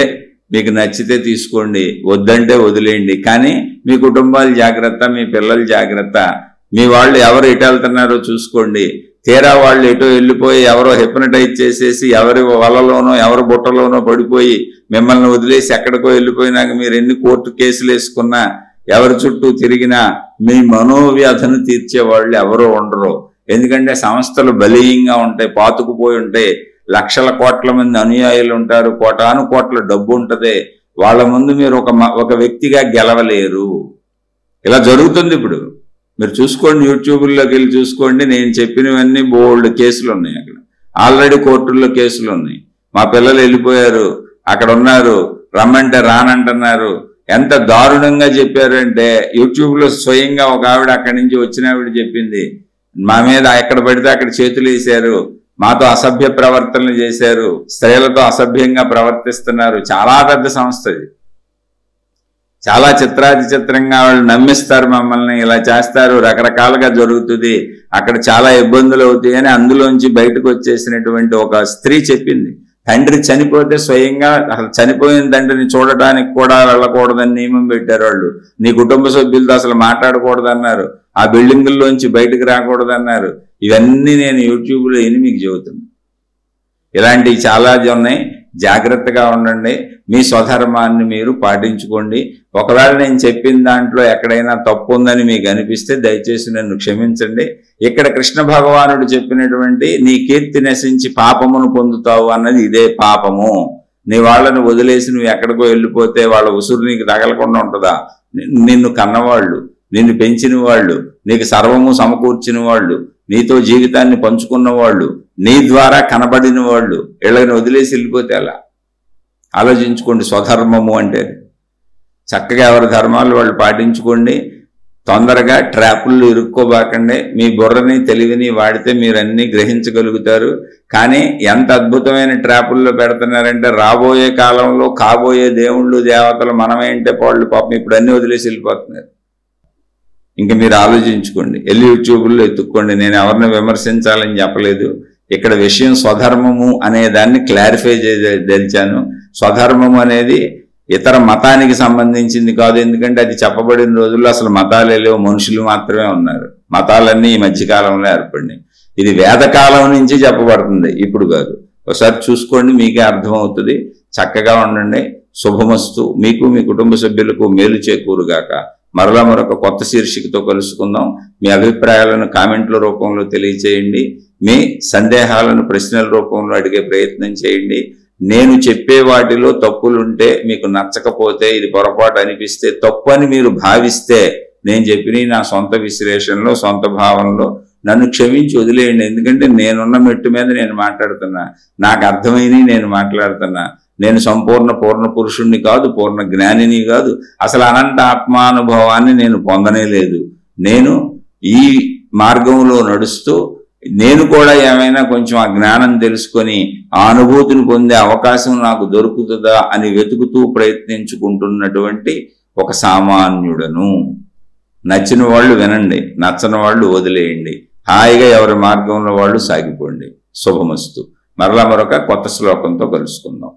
A: మీకు నచ్చితే తీసుకోండి, వద్దంటే వదిలేయండి. కానీ మీ కుటుంబాలు జాగ్రత్త, మీ పిల్లలు జాగ్రత్త, మీ వాళ్ళు ఎవరు ఎటు వెళ్తున్నారో చూసుకోండి. తీరా వాళ్ళు ఎటో వెళ్ళిపోయి ఎవరో హిప్నటైజ్ చేసేసి ఎవరి వలలోనో ఎవరి బుట్టలోనో పడిపోయి మిమ్మల్ని వదిలేసి ఎక్కడికో వెళ్ళిపోయినాక మీరు ఎన్ని కోర్టు కేసులు వేసుకున్నా, ఎవరి చుట్టూ తిరిగినా మీ మనోవ్యధను తీర్చే వాళ్ళు ఎవరో ఉండరు. ఎందుకంటే సంస్థలు బలీయంగా ఉంటాయి, పాతుకుపోయి ఉంటాయి, లక్షల కోట్ల మంది అనుయాయులు ఉంటారు, కోటాను కోట్ల డబ్బు ఉంటుంది. వాళ్ళ ముందు మీరు ఒక వ్యక్తిగా గెలవలేరు. ఇలా జరుగుతుంది. ఇప్పుడు మీరు చూసుకోండి, యూట్యూబ్లోకి వెళ్ళి చూసుకోండి. నేను చెప్పినవన్నీ బోల్డ్ కేసులు ఉన్నాయి. అక్కడ ఆల్రెడీ కోర్టుల్లో కేసులు ఉన్నాయి. మా పిల్లలు వెళ్ళిపోయారు, అక్కడ ఉన్నారు, రమ్మంటే రానంటున్నారు. ఎంత దారుణంగా చెప్పారంటే యూట్యూబ్లో స్వయంగా ఒక ఆవిడ అక్కడి నుంచి వచ్చిన ఆవిడ చెప్పింది, మా మీద ఎక్కడ పడితే అక్కడ చేతులు వేశారు, మాతో అసభ్య ప్రవర్తనలు చేశారు, స్త్రీలతో అసభ్యంగా ప్రవర్తిస్తున్నారు. చాలా పెద్ద సంస్థ ఇది. చాలా చిత్రాతిచిత్రంగా వాళ్ళు నమ్మిస్తారు మమ్మల్ని, ఇలా చేస్తారు, రకరకాలుగా జరుగుతుంది, అక్కడ చాలా ఇబ్బందులు అవుతాయి అని అందులోంచి బయటకు వచ్చేసినటువంటి ఒక స్త్రీ చెప్పింది. తండ్రి చనిపోతే స్వయంగా అసలు చనిపోయిన తండ్రిని చూడటానికి కూడా వెళ్ళకూడదని నియమం పెట్టారు వాళ్ళు. నీ కుటుంబ సభ్యులతో అసలు మాట్లాడకూడదన్నారు, ఆ బిల్డింగుల్లోంచి బయటకు రాకూడదన్నారు. ఇవన్నీ నేను యూట్యూబ్లో విని మీకు చెబుతున్నాను. ఇలాంటివి చాలా ఉన్నాయి. జాగ్రత్తగా ఉండండి, మీ స్వధర్మాన్ని మీరు పాటించుకోండి. ఒకవేళ నేను చెప్పిన దాంట్లో ఎక్కడైనా తప్పు ఉందని మీకు అనిపిస్తే దయచేసి నన్ను క్షమించండి. ఇక్కడ కృష్ణ భగవానుడు చెప్పినటువంటి నీ కీర్తి నశించి పాపమును పొందుతావు అన్నది ఇదే పాపము. నీ వాళ్ళను వదిలేసి నువ్వు ఎక్కడికో వెళ్ళిపోతే వాళ్ళ ఉసురు నీకు తగలకుండా ఉంటుందా? నిన్ను కన్నవాళ్ళు, నిన్ను పెంచిన వాళ్ళు, నీకు సర్వము సమకూర్చిన వాళ్ళు, నీతో జీవితాన్ని పంచుకున్న వాళ్ళు, నీ ద్వారా కనబడిన వాళ్ళు, వీళ్ళని వదిలేసి వెళ్ళిపోతే అలా ఆలోచించుకోండి. స్వధర్మము అంటే చక్కగా ఎవరి ధర్మాలు వాళ్ళు పాటించుకోండి. తొందరగా ట్రాపుల్లో ఇరుక్కోబాకండి. మీ బుర్రని తెలివిని వాడితే మీరు అన్ని గ్రహించగలుగుతారు. కానీ ఎంత అద్భుతమైన ట్రాపుల్లో పెడుతున్నారంటే రాబోయే కాలంలో కాబోయే దేవుళ్ళు దేవతలు మనమేంటే వాళ్ళు పాపం ఇప్పుడు అన్ని వదిలేసి వెళ్ళిపోతున్నారు. ఇంకా మీరు ఆలోచించుకోండి, వెళ్ళి యూట్యూబ్లో ఎత్తుక్కోండి. నేను ఎవరిని విమర్శించాలని చెప్పలేదు. ఇక్కడ విషయం స్వధర్మము అనే దాన్ని క్లారిఫై తెలిచాను. స్వధర్మము అనేది ఇతర మతానికి సంబంధించింది కాదు. ఎందుకంటే అది చెప్పబడిన రోజుల్లో అసలు మతాలే లేవు, మనుషులు మాత్రమే ఉన్నారు. మతాలన్నీ ఈ మధ్యకాలంలో ఏర్పడినాయి. ఇది వేదకాలం నుంచి చెప్పబడుతుంది, ఇప్పుడు కాదు. ఒకసారి చూసుకోండి, మీకే అర్థమవుతుంది. చక్కగా ఉండండి. శుభమస్తు. మీకు మీ కుటుంబ సభ్యులకు మేలు చేకూరుగాక. మరలా మరొక కొత్త శీర్షికతో కలుసుకుందాం. మీ అభిప్రాయాలను కామెంట్ల రూపంలో తెలియచేయండి. మీ సందేహాలను ప్రశ్నల రూపంలో అడిగే ప్రయత్నం చేయండి. నేను చెప్పే వాటిలో తప్పులుంటే, మీకు నచ్చకపోతే, ఇది పొరపాటు అనిపిస్తే, తప్పు అని మీరు భావిస్తే, నేను చెప్పిన నా సొంత విశ్లేషణలో, సొంత భావనలో నన్ను క్షమించి వదిలేయండి. ఎందుకంటే నేనున్న మెట్టు మీద నేను మాట్లాడుతున్నా, నాకు అర్థమైనవి నేను మాట్లాడుతున్నా. నేను సంపూర్ణ పూర్ణ పురుషుణ్ణి కాదు, పూర్ణ జ్ఞానిని కాదు, అసలు అనంత ఆత్మానుభవాన్ని నేను పొందనే లేదు. నేను ఈ మార్గంలో నడుస్తూ నేను కూడా ఏమైనా కొంచెం ఆ జ్ఞానం తెలుసుకొని ఆ అనుభూతిని పొందే అవకాశం నాకు దొరుకుతుందా అని వెతుకుతూ ప్రయత్నించుకుంటున్నటువంటి ఒక సామాన్యుడను. నచ్చిన వాళ్ళు వినండి, నచ్చని వాళ్ళు వదిలేయండి. హాయిగా ఎవరి మార్గంలో వాళ్ళు సాగిపోండి. శుభమస్తు. మరలా మరొక కొత్త శ్లోకంతో కలుసుకుందాం.